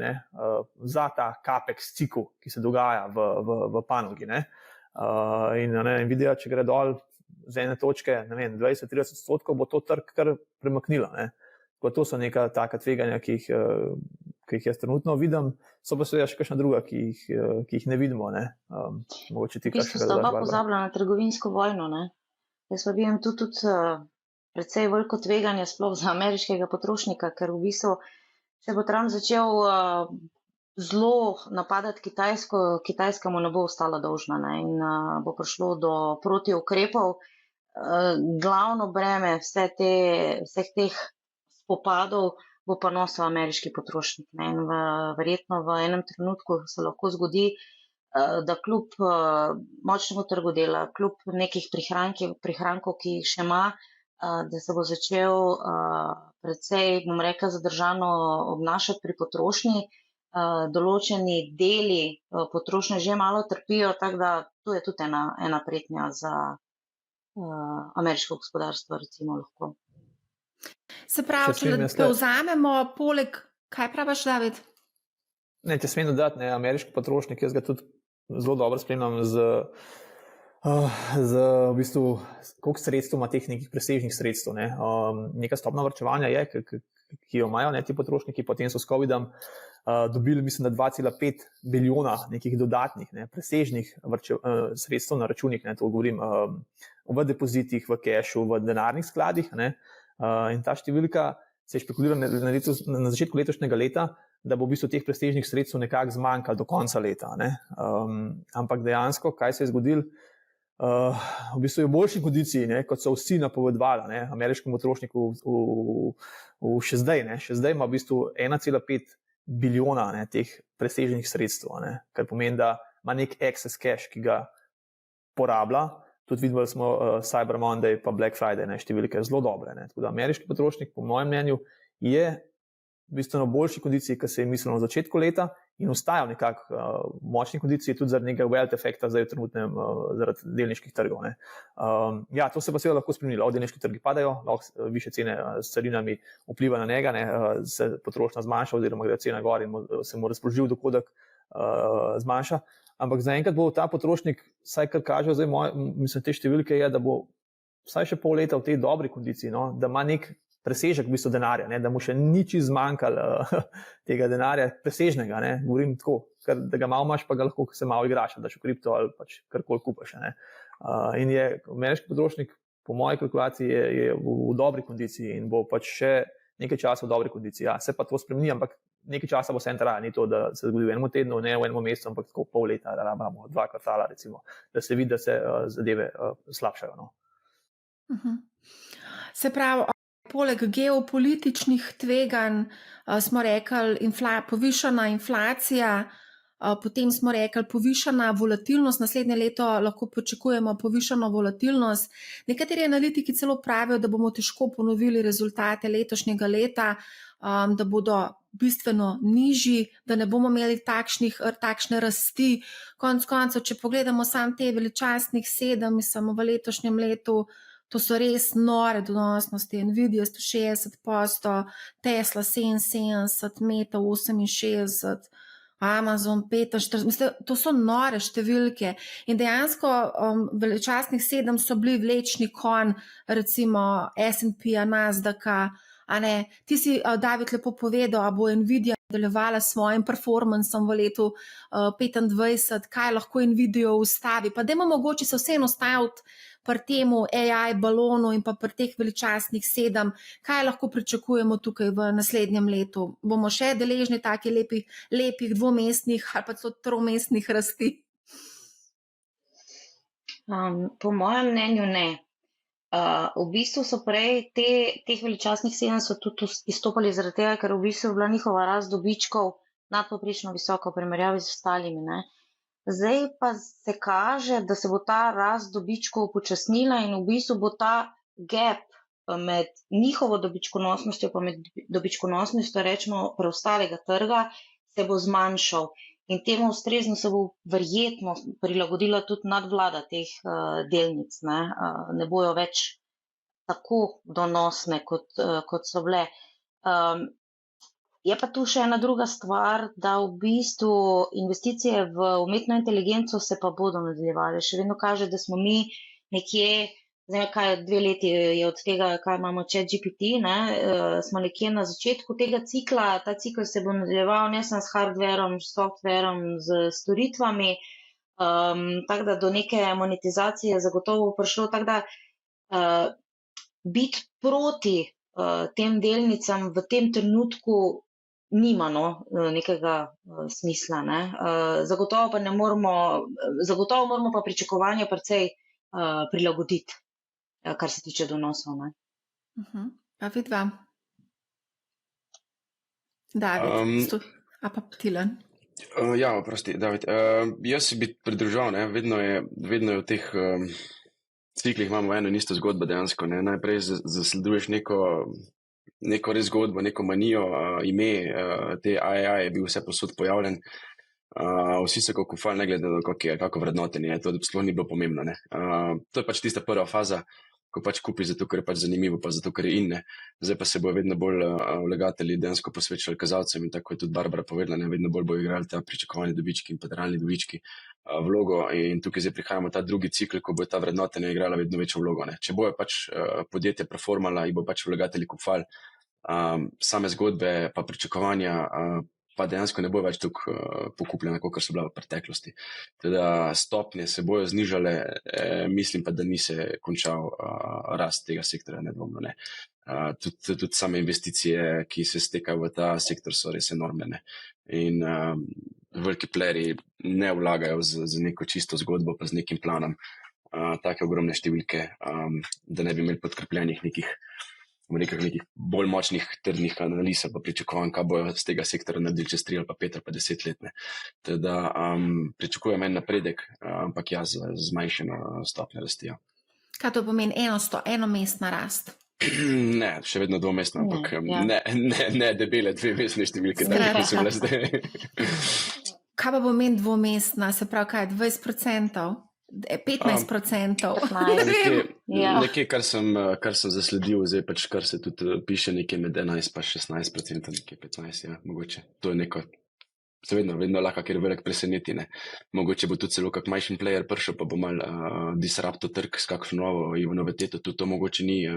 za ta capex cikl, ki se dogaja v panogi. In Nvidia, če gre dol z ene točke, 20-30%, bo to trg kar premaknila. To so neka taka tveganja, ki jih jaz trenutno vidim, so pa seveda še kakšna druga, ki jih ne vidimo. Mogoče ti kakšnega dodaš. Sta pozabila na trgovinsko vojno. Jaz pa vidim tudi precej veliko tveganje sploh za ameriškega potrošnika, ker v bistvu se bo Trump začel zelo napadati Kitajsko, Kitajska mu ne bo ostala dolžna in bo prišlo do protiukrepov. Glavno breme vseh teh spopadov bo pa nosil ameriški potrošnik. In verjetno v enem trenutku se lahko zgodi, da kljub močnemu trgu dela, kljub nekih prihrankov, ki jih še ima, da se bo začel precej, bom rekla, zadržano obnašati pri potrošnji. Določeni deli potrošnje že malo trpijo, tako da to je tudi ena pretnja za ameriško gospodarstvo, recimo lahko. Se pravi, če povzamemo poleg, kaj praviš, David? Ne, če smem dodati, ameriški potrošnik, jaz ga tudi zelo dobro spremljam z v bistvu, koliko sredstev ima teh nekih presežnih sredstev. Neka stopna varčevanja je, ki jo imajo ti potrošniki, potem so s COVID-om dobili, mislim, da 2,5 bilijona nekih dodatnih, presežnih sredstev na računih, to govorim v depozitih, v kešu, v denarnih skladih. In ta številka se je špekulirala na začetku letošnjega leta, da bo v bistvu teh presežnih sredstev nekako zmanjkalo do konca leta. Ampak dejansko, kaj se je zgodilo, v bistvu je v boljši kondiciji, kot so vsi napovedovali, ameriškemu potrošniku še zdaj. Še zdaj ima v bistvu 1,5 bilijona teh presežnih sredstev, kar pomeni, da ima nek excess cash, ki ga porablja. Tudi videli smo Cyber Monday pa Black Friday, številke zelo dobre. Tako da ameriški potrošnik, po mojem mnenju, je v bistveno boljši kondiciji, kot se je mislilo na začetku leta in ostaja v nekako močni kondiciji tudi zaradi nekega wealth efekta zdaj v trenutnem zaradi delniških trgov. Ja, to se pa seveda lahko spremenilo. Delniški trgi padajo, lahko više cene s carinami vpliva na njega, se potrošnja zmanjša oziroma gre cena gor in se mu razpoložljiv dohodek zmanjša. Ampak zaenkrat bo ta potrošnik, vsaj kar kaže zdaj mislim, te številke je, da bo vsaj še pol leta v tej dobri kondiciji, da ima nek presežek v bistvu denarja, da mu še ni čisto zmanjkalo tega denarja presežnega, govorim tako, ker da ga malo imaš, pa ga lahko se malo igraš, daš v kripto ali pač karkoli kupaš. In je ameriški potrošnik, po moji kalkulaciji, je v dobri kondiciji in bo pač še nekaj časa v dobri kondiciji. Ja, se pa to spremeni, ampak nekaj časa bo vse trajalo, ni to, da se zgodi v enem tednu, ne v enem mesecu, ampak tako pol leta, da imamo 2 kvartala, recimo, da se vidi, da se zadeve slabšajo. No. Se pravi, poleg geopolitičnih tveganj smo rekli povišana inflacija, potem smo rekli povišana volatilnost, naslednje leto lahko pričakujemo povišano volatilnost. Nekateri analitiki celo pravijo, da bomo težko ponovili rezultate letošnjega leta, da bodo bistveno nižji, da ne bomo imeli takšne rasti. Konec koncev, če pogledamo sam te veličastnih 7, mislim, v letošnjem letu, to so res nore donosnosti. Nvidia 160%, Tesla 77, Meta 68%, Amazon 45%. Mislim, to so nore številke. In dejansko veličastnih 7 so bili vlečni konj, recimo S&P-ja, Nasdaka. Ti si, David, lepo povedal, a bo Nvidia nadaljevala s svojim performancem v letu 2025, kaj lahko Nvidio ustavi. Pa dajmo mogoče se vseeno ustaviti pri temu AI balonu in pa pri teh veličastnih 7, kaj lahko pričakujemo tukaj v naslednjem letu? Bomo še deležni takih lepih dvomestnih ali pa celo tromestnih rasti? Po mojem mnenju ne. V bistvu so prej teh veličastnih 7 so tudi izstopali zaradi tega, ker v bistvu je bila njihova rast dobičkov nadpovprečno visoka v primerjavi z ostalimi, ne. Zdaj pa se kaže, da se bo ta rast dobičkov upočasnila in v bistvu bo ta gap med njihovo dobičkonosnostjo pa med dobičkonosnostjo, rečemo, preostalega trga, se bo zmanjšal. In temu ustrezno se bo verjetno prilagodila tudi nadvlada teh delnic. Ne bojo več tako donosne, kot so bile. Je pa tu še ena druga stvar, da v bistvu investicije v umetno inteligenco se pa bodo nadaljevale. Še vedno kaže, da smo mi nekje, zdaj kaj 2 leti je od tega, kaj imamo ChatGPT, smo nekje na začetku tega cikla. Ta cikl se bo nadaljeval ne samo s hardverom, s softverom, z storitvami, tako da do neke monetizacije zagotovo bo prišlo. Tako da biti proti tem delnicam v tem trenutku nima nekega smisla. Zagotovo moramo pa pričakovanja precej prilagoditi, kar se tiče donosov. Pa vidva. David, a pa Tilen. Ja, oprosti, David. Jaz si bi pridružal, vedno je v teh ciklih imamo eno in isto zgodbo dejansko. Najprej zasleduješ neko res zgodbo, neko manijo, ime, te AI je bil vse posod pojavljen. Vsi so kako kufali, ne glede na kako vrednotenje je, to sploh ni bilo pomembno. To je pač tista prva faza, ko pač kupiš zato, ker je pač zanimivo, pa zato, ker je in. Zdaj pa se bojo vedno bolj vlagatelji dejansko posvečali kazalcem in tako je tudi Barbara povedala, vedno bolj bojo igrali ta pričakovani dobički in pa realni dobički vlogo in tukaj zdaj prihajamo ta drugi cikl, ko bo ta vrednotenja igrala vedno večjo vlogo. Če bojo pač podjetje performala in bo pač vlagatelji kupali, same zgodbe pa pričakovanja pa dejansko ne bojo več tako pokupljena, kot so bila v preteklosti. Teda stopnje se bojo znižale, mislim pa, da ni se končal rast tega sektorja, nedvomno. Tudi same investicije, ki se stekajo v ta sektor, so res enormne. In veliki playerji ne vlagajo z neko čisto zgodbo, pa z nekim planom take ogromne številke, da ne bi imeli podkrepljenih nekih bolj močnih trdnih analiz pa pričakovanj, kaj bojo z tega sektora naredili čez 3 ali pa 5 ali pa 10 let. Teda pričakujem en napredek, ampak ja, z zmanjšano stopnjo rasti. Kaj to pomeni enomestna rast? Ne, še vedno dvomestna, ampak ne debele 2-mestne številke, da so bile zdaj. Kaj pa pomeni dvomestna, se pravi kaj, 20%? 15%. Nekje, kar sem zasledil, zdaj pač, kar se tudi piše, nekje med 11 pa 16%, nekje 15%, ja, mogoče. To je neko, se vedno lahko, ker je velik preseneti, Mogoče bo tudi celo kak majhen player prišel, pa bo mal disrupto trg s kakšno novo noviteto, tudi to mogoče ni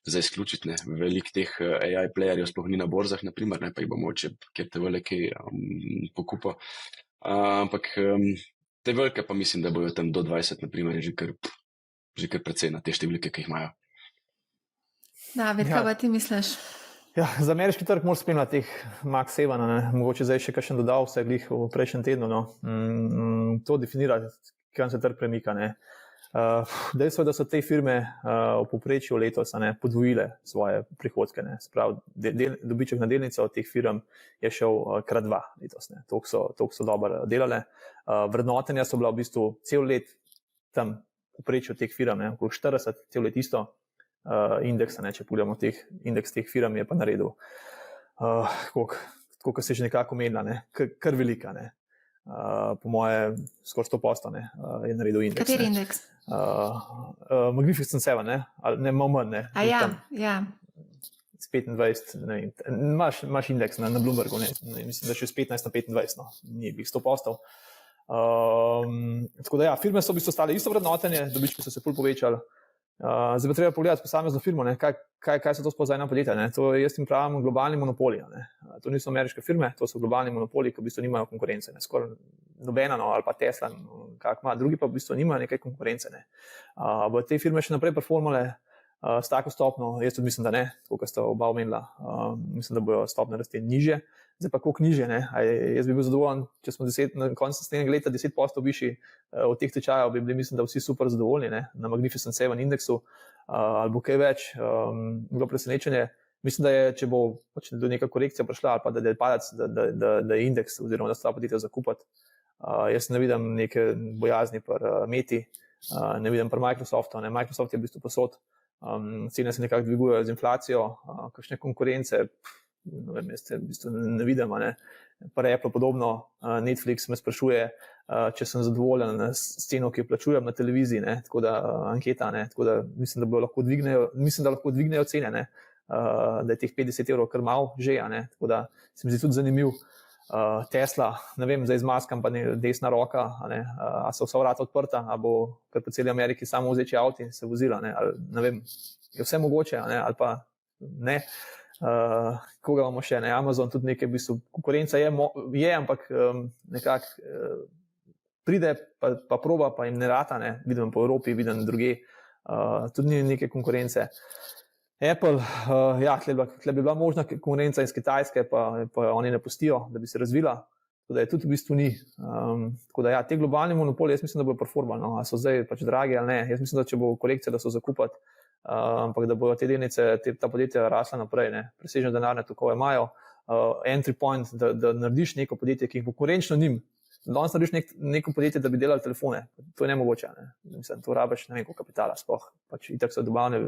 za izključiti, Velik teh AI playerjev sploh ni na borzah, naprimer, pa jih bo mogoče, kjer te velike pokupo. Ampak te velike pa mislim, da bojo tam do 20, naprimer, je že kar precej na te številke, ki jih imajo. David, kaj pa ti misliš? Ja, za ameriški trg moraš spremljati teh Max 7, mogoče zdaj še kakšen dodal, vse glih v prejšnjem tednu. No. To definira, kam se trg premika. Dejstvo je, da so te firme v povprečju letos podvojile svoje prihodke. Sprav, dobiček na delnico od teh firm je šel krat 2 letos. Toliko so dobro delale. Vrednotenja so bila v bistvu cel let tam v povprečju teh firm, okoli 40, cel let isto. Indeksa, če pogledamo indeks teh firm, je pa naredil, koliko se je že nekako omenila, kar velika. Po moje, skoraj 100% je naredil indeks. Kateri indeks? Magnificent 7, ne manj. Ja. Z 25, ne vem. Imaš indeks na Bloombergu, mislim, da še z 15 na 25, ni bih 100%. Tako da ja, firme so v bistvu stale isto vrednotenje, dobički so se pol povečali. Zdaj pa treba pogledati posamezno firmo, kaj so to sploh za ena podjetja. To jaz jim pravim globalni monopoli. To niso ameriške firme, to so globalni monopoli, ki v bistvu nimajo konkurence. Skoraj nobena, ali pa Tesla, drugi pa v bistvu nimajo nekaj konkurence. Bo te firme še naprej performale s tako stopno? Jaz tudi mislim, da ne, kot sta oba omenila. Mislim, da bojo stopne rasti nižje. Zdaj pa koliko nižje, jaz bi bil zadovoljen, če smo na koncu naslednjega leta 10% višji od teh tečajev, bi bili, mislim, da vsi super zadovoljni, na Magnificent 7 indeksu, ali bo kaj več, bilo presenečenje. Mislim, da je, če bo do neka korekcija prišla, ali pa da je padac, da je indeks, oziroma da sta podjetja zakupati. Jaz ne vidim neke bojazni pri Meti, ne vidim pri Microsoftu. Microsoft je v bistvu posod, cene se nekako dvigujejo z inflacijo, kakšne konkurence, ne vidim, pa Apple podobno. Netflix me sprašuje, če sem zadovoljen s ceno, ki jo plačujem na televiziji, tako da anketa, tako da mislim, da lahko dvignejo cene, da je teh 50 evrov kar malo že, tako da se mi zdi tudi zanimiv. Tesla, ne vem, zdaj z maskom pa desna roka, a so vsa vrata odprta, a bo kar po celi Ameriki samo vzeči avto in se vozila, ne vem, je vse mogoče, ali pa ne. Koga imamo še, Amazon tudi nekaj, v bistvu konkurenca je, ampak nekako pride, pa proba, pa jim ne rata, vidim po Evropi, vidim druge, tudi ni neke konkurence. Apple, ja, tle bi bila možna konkurenca iz Kitajske, pa oni ne pustijo, da bi se razvila, tako da je tudi v bistvu ni. Tako da ja, te globalni monopoli, jaz mislim, da bojo performali, a so zdaj pač dragi ali ne. Jaz mislim, da če bo korekcija, da so zakupati, ampak da bodo te delnice, ta podjetja rasla naprej, presežne denarne tokove imajo, entry point, da narediš neko podjetje, ki jih bo konkurenčno njim. Danes narediš neko podjetje, da bi delali telefone, to je nemogoče, Mislim, to rabiš, ne vem, koliko kapitala sploh, pač itak so dobavne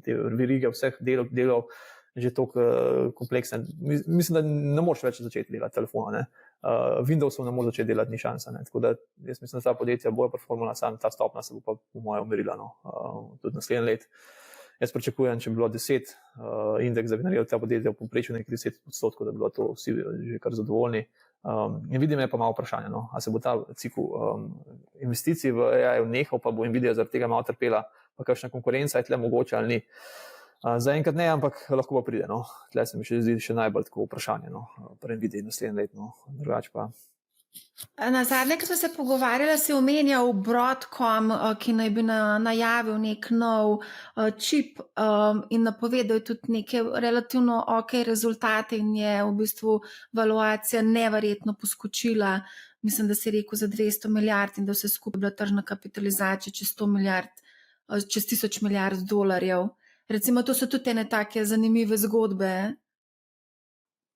te verige vseh delov že toliko kompleksne. Mislim, da ne moreš več začeti delati telefona, Windowsov ne moreš začeti delati, ni šansa, Tako da jaz mislim, da ta podjetja bojo performala, sam ta stopna se bo pa po mojem umirila, tudi naslednji let. Jaz pričakujem, če bi bilo 10 indeks, da bi naredil ta podjetja v povprečju nekaj 10%, da bi bilo to vsi že kar zadovoljni. In vidim, je pa malo vprašanje, a se bo ta cikl investicij v AI nehal, pa bo Nvidia zaradi tega malo trpela, pa kakšna konkurenca je tle mogoče ali ni. Zaenkrat ne, ampak lahko pa pride. Tle se mi zdi še najbolj tako vprašanje, pri Nvidii naslednje leto, drugače pa. Na zadnje, ko smo se pogovarjali, si omenjal Broadcom, ki naj bi najavil nek nov čip in napovedal tudi neke relativno ok rezultate in je v bistvu valuacija neverjetno poskočila. Mislim, da si rekel za 200 milijard in da vse skupaj bila tržna kapitalizacija čez 100 milijard, čez 1000 milijard dolarjev. Recimo, to so tudi ene take zanimive zgodbe.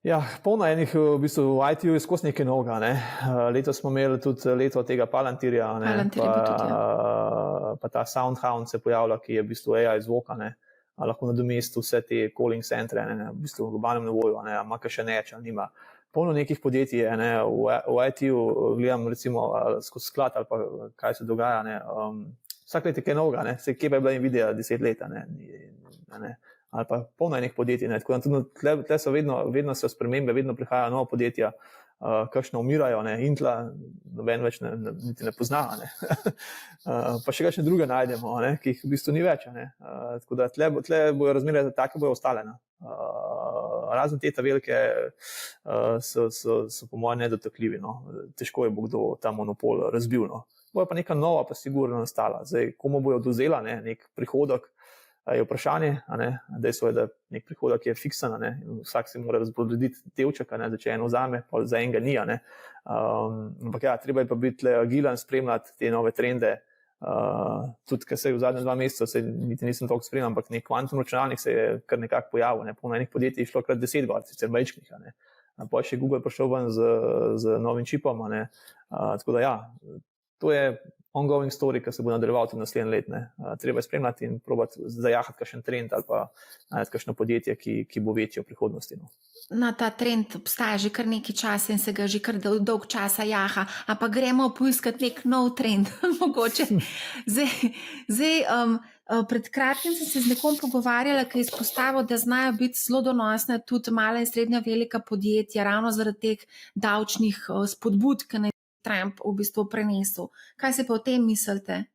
Ja, polno enih v bistvu v IT-ju je skozi nekaj novega. Letos smo imeli tudi leto tega Palantirja, pa ta SoundHound se pojavlja, ki je v bistvu AI zvoka, lahko nadomesti vse te calling centre, v bistvu v globalnem nivoju, ima še neč, ali nima. Polno nekih podjetij je, v IT-ju gledam recimo skozi sklad ali pa kaj se dogaja, vsak let je kaj novega, kje pa je bila Nvidia 10 let, ali pa polno enih podjetij. Tako da tudi tle so vedno so spremembe, vedno prihajajo nova podjetja, kakšno umirajo, Intla noben več niti ne pozna, pa še kakšne druge najdemo, ki jih v bistvu ni več. Tako da tle bojo razmere take bojo ostale. Razen te velike so po mojem nedotakljivi. Težko je bo kdo ta monopol razbil. Bojo pa neka nova pa sigurno nastala. Zdaj, komu bojo dozela nek prihodek, je vprašanje, dejstvo je, da nek prihodek je fiksen, vsak si mora razporediti delček, da če eno vzame, pa za enega ni. Ampak ja, treba je pa biti agilen, spremljati te nove trende. Tudi, ker se je v zadnjem 2 meseca, se niti nisem toliko spremljal, ampak nek kvantni računalnik se je kar nekako pojavil. Po enih podjetjih je šlo krat 10 gor, sicer majčkih. Pa je še Google prišel ven z novim čipom. Tako da ja, to je ongoing story, ki se bo nadaljeval tudi naslednje let. Treba je spremljati in probati zajahati kakšen trend ali pa najti kakšno podjetje, ki bo večje v prihodnosti. No, ta trend obstaja že kar nekaj časa in se ga že kar dolg časa jaha, ampak gremo poiskati nek nov trend, mogoče. Zdaj, pred kratkim sem se z nekom pogovarjala, ki je izpostavil, da znajo biti zelo donosne tudi mala in srednja velika podjetja, ravno zaradi teh davčnih spodbud, ki naj Trump v bistvu prenesel. Kaj se pa o tem mislite?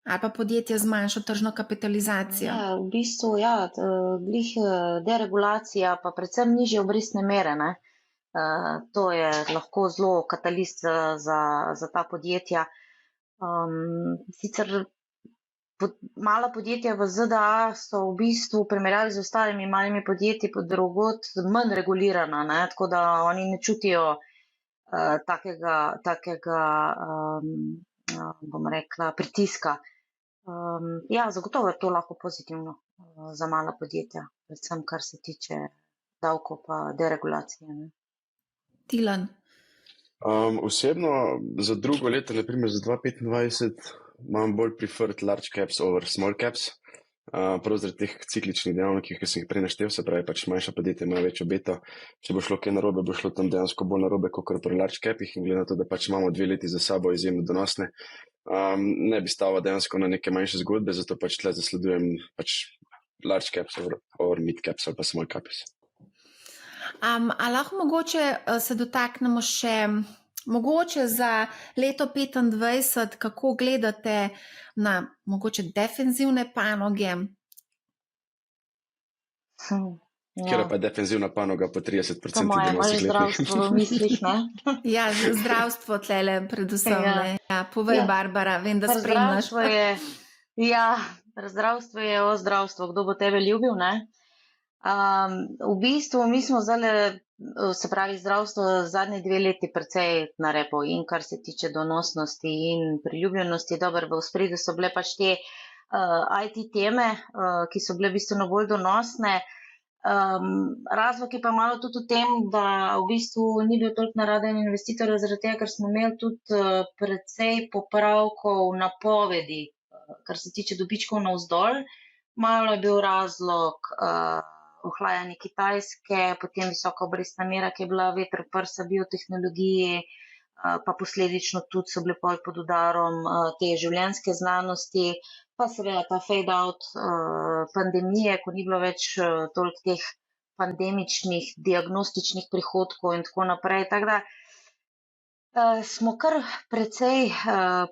Ali pa podjetja z manjšo tržno kapitalizacijo? Ja, v bistvu, ja, glih deregulacija, pa predvsem nižje obrestne mere, ne. To je lahko zelo katalist za ta podjetja. Sicer mala podjetja v ZDA so v bistvu v primerjavi z ostalimi malimi podjetji pod drugod manj regulirana, ne, tako da oni ne čutijo takega bom rekla, pritiska. Ja, zagotovo je to lahko pozitivno za mala podjetja, predvsem kar se tiče davkov pa deregulacije. Ne. Tilan? Osebno za drugo leto, naprimer za 2025, imam bolj preferred large caps over small caps. Prav zaradi teh cikličnih dejavnikov, ki sem jih prej naštel, se pravi, pač manjša podjetja imajo večjo beto. Če bo šlo kaj narobe, bo šlo tam dejansko bolj narobe kot pri large capih, in glede na to, da pač imamo 2 leti za sabo izjemno donosne, ne bi stava dejansko na neke manjše zgodbe, zato pač tle zasledujem pač large caps over mid caps ali pa small caps. A lahko mogoče se dotaknemo še mogoče za leto 2025, kako gledate na mogoče defenzivne panoge? Kjer pa je defenzivna panoga po 30% Po mojem, imaš zdravstvo v mislih, ne? Ja, zdravstvo tlele predvsem, ne. Ja, povej, Barbara, vem, da spremljaš. Zdravstvo je o zdravstvo, kdo bo tebe ljubil, ne? V bistvu mi smo zdaj, se pravi zdravstvo, zadnji 2 leti precej na repu, in kar se tiče donosnosti in priljubljenosti. Dobro, v ospredju so bile pač te IT teme, ki so bile bistveno bolj donosne. Razlog je pa malo tudi v tem, da v bistvu ni bil toliko naraden investitor, zaradi tega, ker smo imeli tudi precej popravkov napovedi, kar se tiče dobičkov navzdol. Malo je bil razlog ohlajanje Kitajske, potem visoka obrestna mera, ki je bila veter v prsa biotehnologiji, pa posledično tudi so bile pod udarom te življenjske znanosti, pa seveda ta fade out pandemije, ko ni bilo več toliko teh pandemičnih diagnostičnih prihodkov in tako naprej. Tako da smo kar precej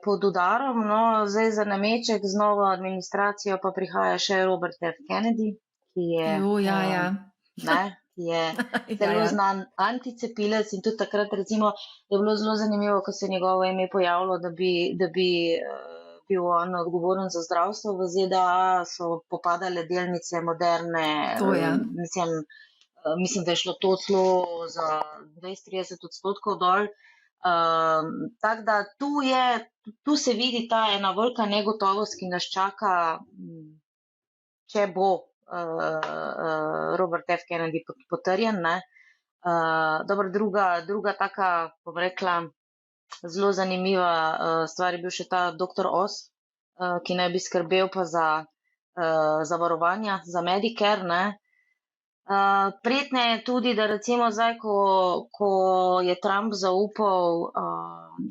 pod udarom, no, zdaj za nameček z novo administracijo pa prihaja še Robert F. Kennedy, ki je zelo znan anticepilec, in tudi takrat recimo je bilo zelo zanimivo, ko se je njegovo ime pojavilo, da bi bil on odgovoren za zdravstvo v ZDA, so popadale delnice Moderne. Mislim, da je šlo to celo za 20-30% dol. Tako da tu se vidi ta ena velika negotovost, ki nas čaka, če bo Robert F. Kennedy potrjen, ne. Dobro, druga taka, bom rekla, zelo zanimiva stvar je bil še ta Dr. Oz, ki naj bi skrbel pa za zavarovanja, za Medicare, ne. Prijetno je tudi, da recimo zdaj, ko je Trump zaupal,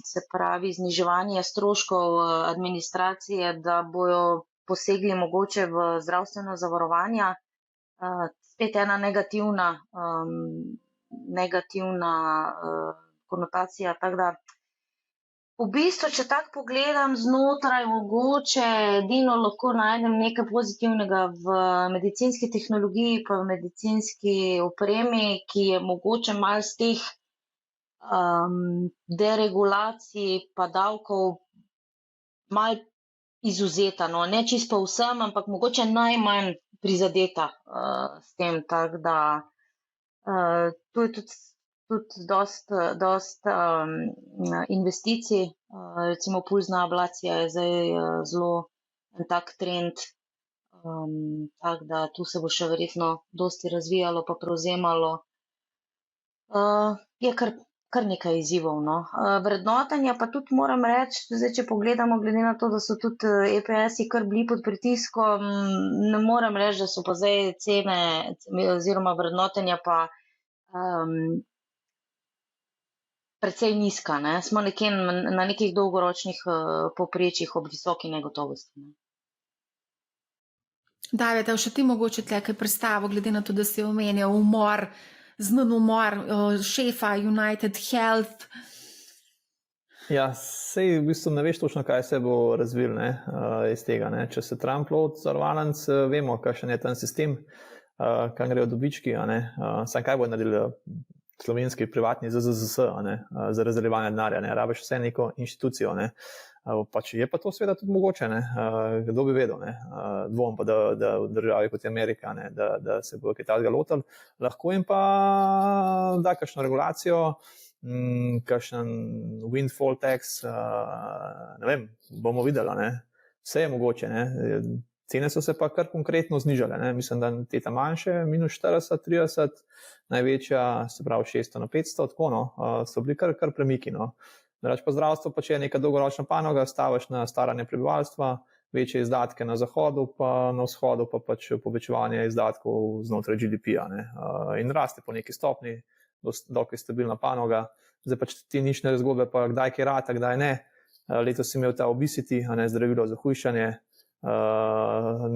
se pravi zniževanje stroškov administracije, da bojo posegli mogoče v zdravstveno zavarovanja, spet ena negativna konotacija, tako da v bistvu, če tako pogledam znotraj, mogoče edino lahko najdem nekaj pozitivnega v medicinski tehnologiji pa v medicinski opremi, ki je mogoče malo z teh deregulacij pa davkov malo izuzeta, no, ne čisto vsem, ampak mogoče najmanj prizadeta s tem, tako da tu je tudi dost investicij, recimo pulzna ablacija je zdaj zelo en tak trend, tako da tu se bo še verjetno dosti razvijalo pa prevzemalo. Je kar nekaj izzivov, no. Vrednotenja pa tudi moram reči, zdaj, če pogledamo, glede na to, da so tudi EPS-i kar bili pod pritiskom, ne morem reči, da so pa zdaj cene oziroma vrednotenja pa precej nizka, ne. Smo nekje na nekih dolgoročnih povprečjih ob visoki negotovosti, ne. David, a še ti mogoče tle kaj predstavo, glede na to, da si omenjal umor, znan umor šefa United Health. Ja, sej v bistvu ne veš točno, kaj se bo razvil, ne, iz tega, ne. Če se Trump loti zavarovalnic, vemo, kakšen je ten sistem, kam grejo dobički, a ne. Saj kaj bo naredili slovenski privatni ZZZS, a ne, za razdeljevanje denarja, ne. Rabiš vse neko inštitucijo, ne. Pač je pa to seveda tudi mogoče, ne. Kdo bi vedel, ne. Dvom pa, da v državi kot je Amerika, ne, da se bo kaj takega lotili. Lahko jim pa da kakšno regulacijo, kakšen windfall tax, ne vem, bomo videli, ne. Vse je mogoče, ne. Cene so se pa kar konkretno znižale, ne. Mislim, da te ta manjše, minus 40, 30, največja, se pravi 600 na 500, tako, no, so bili kar premiki, no. Drugače pa zdravstvo pač je neka dolgoročna panoga, staviš na staranje prebivalstva, večje izdatke na zahodu, pa na vzhodu pa pač povečevanje izdatkov znotraj GDP-ja, ne. In raste po neki stopni, dokaj stabilna panoga. Zdaj pač ti nične zgodbe, pa kdaj kaj rata, kdaj ne. Letos si imel ta obesity, a ne, zdravilo za hujšanje,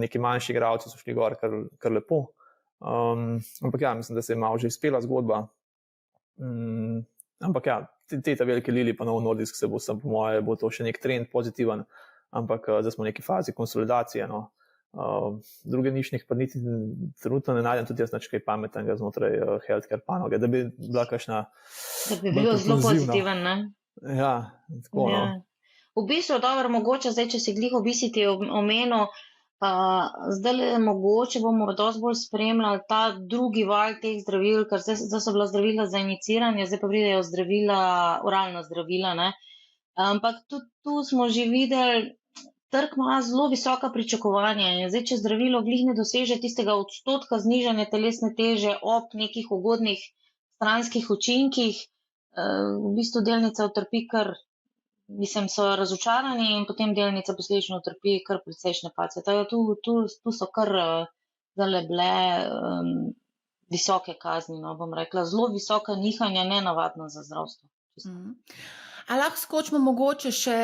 neki manjši igralci so šli gor kar lepo. Ampak ja, mislim, da se je malo že izpela zgodba. Ampak ja, te velike Lili pa Novo Nordisk se bo, po moje, bo to še nek trend pozitiven, ampak zdaj smo v neki fazi konsolidacije, no. Druge nišnih pa niti trenutno ne najdem tudi jaz nič kaj pametnega znotraj healthcare panoge, da bi bila kakšna Da bi bilo zelo pozitiven, ne. Ja, tako, no. V bistvu, dobro, mogoče zdaj, če si glih obesity omenil, zdaj mogoče bomo dosti bolj spremljali ta drugi val teh zdravil, ker zdaj so bila zdravila za iniciranje, zdaj pa pridejo zdravila, oralna zdravila, ne. Ampak tudi tu smo že videli, trg ima zelo visoka pričakovanja in zdaj, če zdravilo glih ne doseže tistega odstotka znižanja telesne teže ob nekih ugodnih stranskih učinkih, v bistvu delnica utrpi kar, mislim, so razočarani in potem delnica posledično utrpi kar precejšnje padce. Tu so kar zdajle bile visoke kazni, no, bom rekla, zelo visoka nihanja, nenavadna za zdravstvo. A lahko skočimo mogoče še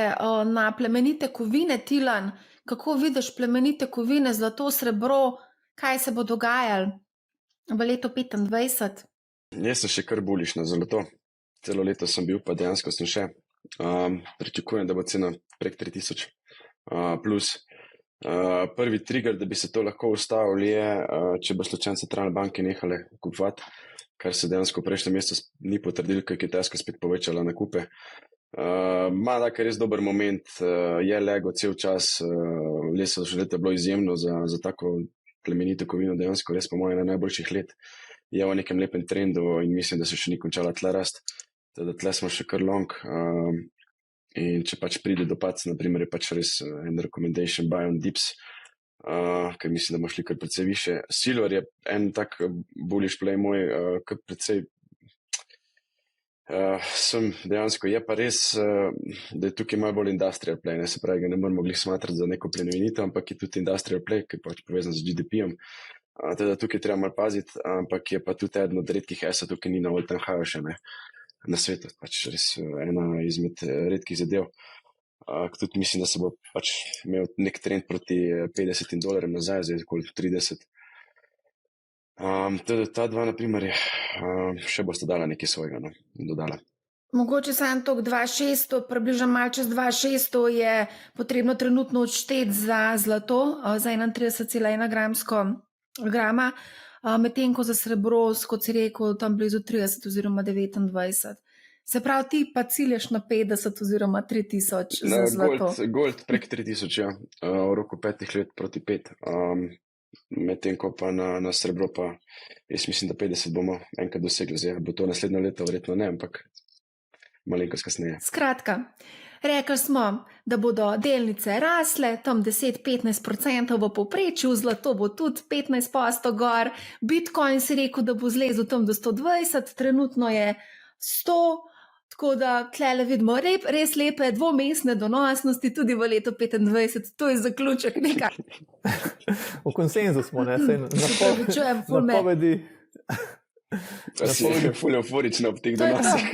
na plemenite kovine, Tilan? Kako vidiš plemenite kovine, zlato, srebro, kaj se bo dogajalo v letu 2025? Jaz sem še kar bullish na zlato. Celo leto sem bil, pa dejansko sem še. Pričakujem, da bo cena prek 3000 plus. Prvi trigger, da bi se to lahko ustavil, je, če bo slučajno centralne banke nehale kupovati, kar se dejansko v prejšnjem mesecu ni potrdilo, ker je Kitajska spet povečala nakupe. Ima tak res dober moment, je lego cel čas, leto je bilo izjemno za tako plemenito kovino, dejansko res po mojem najboljših let. Je v nekem lepem trendu in mislim, da se še ni končala tle rast. Teda tle smo še kar long in če pač pride do padca, naprimer je pač res en recommendation buy on dips, ker mislim, da bomo šli kar precej više. Silver je en tak bullish play moj, kar precej dejansko je pa res, da je tukaj malo bolj industrial play, ne, se pravi, ga ne moramo glih smatrati za neko plemenito, ampak je tudi industrial play, ki je pač povezan z GDP-om. Teda tukaj treba malo paziti, ampak je pa tudi eden od redkih assetov, ki ni na all-time high še, ne. Na svetu, pač res ena izmed redkih zadev. Tudi mislim, da se bo pač imel nek trend proti $50 nazaj, zdaj okoli 30. Ta dva, na primer, še boste dala nekaj svojega, no, dodala. Mogoče samo tok 2600, približno malo čez 2600 je potrebno trenutno odšteti za zlato, za 31,1 grama, medtem ko za srebro, kot si rekel, tam blizu 30 oziroma 29. Se pravi, ti pa ciljaš na 50 oziroma 3000 za zlato. Gold prek 3000, ja. V roku 5 let proti 5. Medtem ko pa na srebro pa jaz mislim, da 50 bomo enkrat dosegli. Zdaj bo to naslednje leto, verjetno ne, ampak malenkost kasneje. Skratka, rekli smo, da bodo delnice rasle, tam 10-15% v povprečju, zlato bo tudi 15% gor, Bitcoin si rekel, da bo zlezel tam do 120, trenutno je 100, tako da tlele vidimo res lepe dvomestne donosnosti tudi v letu 2025, to je zaključek nekaj. V konsenzu smo, ne, saj Čujem, ful me. napovedi. Pa si ful euforično ob teh To je to. donosih.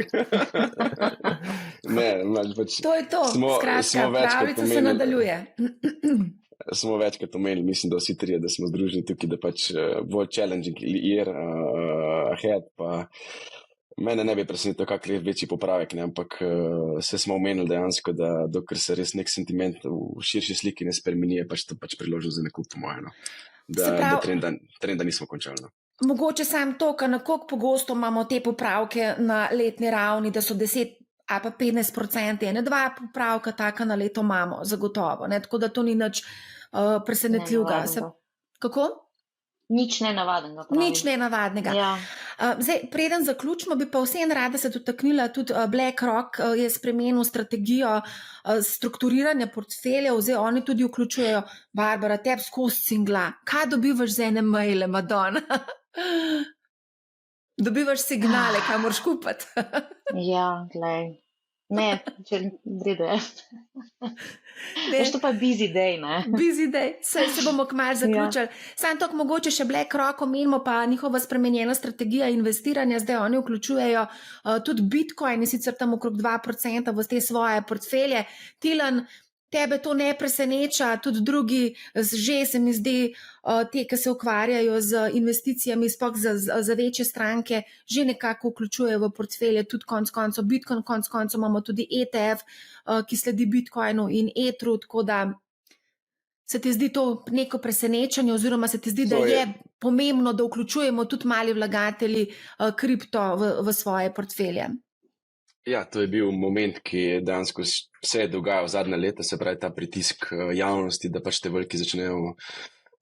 Ne, pač To je to, skratka, pravljica se nadaljuje. smo večkrat omenili, mislim, da vsi trije, da smo združeni tukaj, da pač bolj challenging year ahead, pa mene ne bi presenetil kakšen večji popravek, ne, ampak vse smo omenili dejansko, da dokler se res nek sentiment v širši sliki ne spremeni, je pač to pač priložnost za nakup, po moje, no. Se pravi- Da trenda nismo končali, no. Mogoče sam to, na koliko pogosto imamo te popravke na letni ravni, da so 10 ali pa 15%, ene dva popravka taka na leto imamo, zagotovo, ne? Tako da to ni nič presenetljivega. Nenavadnega. Kako? Nič nenavadnega. pravim. Nič nenavadnega. Ja. Zdaj, preden zaključimo, bi pa vseeno rada se dotaknila tudi BlackRock je spremenil strategijo strukturiranja portfeljev, zdaj oni tudi vključujejo, Barbara, tebi skozi singla. Kaj dobivaš z ene maile, Madonna? Dobivaš signale, kaj moraš kupiti. Ja, glej. Ne, če vrede. Ne. Veš, to pa je busy day, ne? Busy day, se bomo kmalu zaključili. Sam to, mogoče še BlackRock omenimo, pa njihova spremenjena strategija investiranja, zdaj oni vključujejo tudi Bitcoin, in sicer tam okrog 2% v te svoje portfelje. Tilen, tebe to ne preseneča, tudi drugi že se mi zdi, te, ki se ukvarjajo z investicijami, sploh za večje stranke, že nekako vključujejo v portfelje, tudi konec koncev Bitcoin, konec koncev imamo tudi ETF, ki sledi Bitcoinu in Etru, tako da se ti zdi to neko presenečenje, oziroma se ti zdi, da To je- je pomembno, da vključujemo tudi mali vlagatelji kripto v svoje portfelje. Ja, to je bil moment, ki je dejansko se je dogajal zadnje leta, se pravi ta pritisk javnosti, da pač te veliki začnejo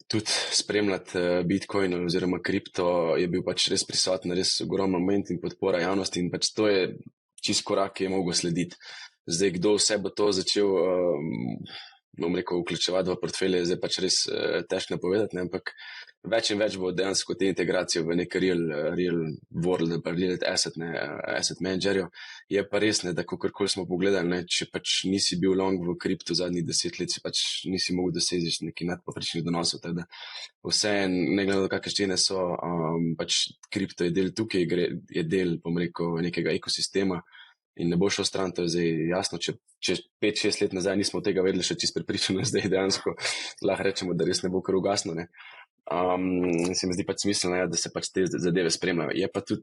tudi spremljati Bitcoin oziroma kripto, je bil pač res prisoten, res ogromen moment in podpora javnosti, in pač to je čist korak, ki je mogel slediti. Zdaj, kdo vse bo to začel, bom rekel, vključevati v portfelje, zdaj pač res težko napovedati, ne, ampak več in več bo dejansko te integracije v nek real world, pa real asset managerjev. Je pa res, ne, da kakorkoli smo pogledali, ne, če pač nisi bil long v kriptu zadnjih 10 let, si pač nisi mogel doseči neki nadpovprečnih donosov. Tako da vse, ne glede na to, kakšne cene so, pač kripto je del tukaj, je del, bom rekel, nekega ekosistema. In ne bo šel stran, to je zdaj jasno, če 5-6 let nazaj nismo tega vedeli še čisto prepričano, zdaj dejansko lahko rečemo, da res ne bo kar ugasno, ne. Se mi zdi pač smiselno, ja, da se pač te zadeve spremljajo. Je pa tudi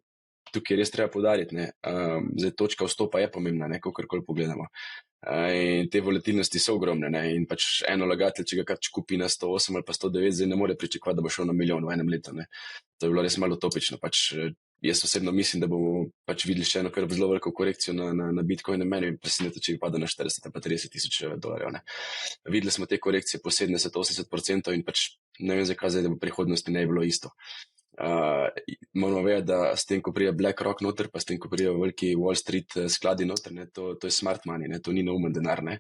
tukaj res treba poudariti, ne, zdaj točka vstopa je pomembna, ne, kakorkoli pogledamo. In te volatilnosti so ogromne, ne, in pač eno vlagatelj, če ga pač kupi na 108 ali pa 109, zdaj ne more pričakovati, da bo šel na milijon v enem letu, ne. To je bilo res malo utopično, pač jaz osebno mislim, da bomo pač videli še eno kar zelo veliko korekcijo na Bitcoin, meni preseneča, če bi padel na 40 ali pa 30 tisoč dolarjev, ne. Videli smo te korekcije po 70-80% in pač ne vem, zakaj zdaj, da v prihodnosti ne bi bilo isto. Moramo vedeti, da s tem, ko prije BlackRock noter, pa s tem, ko prije veliki Wall Street skladi noter, ne, to je smart money, ne, to ni neumen denar, ne.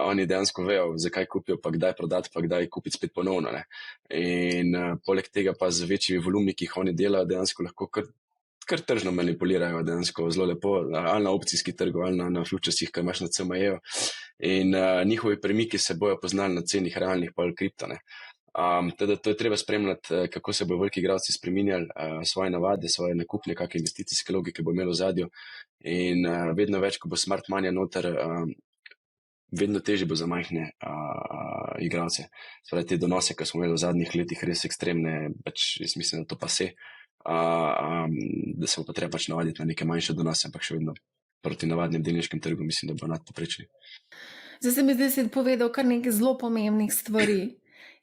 Oni dejansko vejo, zakaj kupijo, pa kdaj prodati, pa kdaj kupiti spet ponovno, ne. In poleg tega pa z večjimi volumni, ki jih oni delajo, dejansko lahko kar tržno manipulirajo, dejansko zelo lepo, ali na opcijski trgu, ali na futuresih, ki imaš na CME-ju. In njihovi premiki se bojo poznali na cenih realnih pol kripto, ne. Teda to je treba spremljati, kako se bojo veliki igralci spreminjali, svoje navade, svoje nakupne, kakšne investicijske logike bo imelo v ozadju. In vedno več, ko bo smart money noter, vedno težje bo za majhne igralce. Spravi, te donose, ki smo imeli v zadnjih letih, res ekstremne, pač jaz mislim, da to pa se, da se bo pa treba pač navaditi na neke manjše donose, ampak še vedno proti navadnim delniškim trgom mislim, da bo nadpoprečni. Zdaj se mi zdi, da si povedal kar nekaj zelo pomembnih stvari.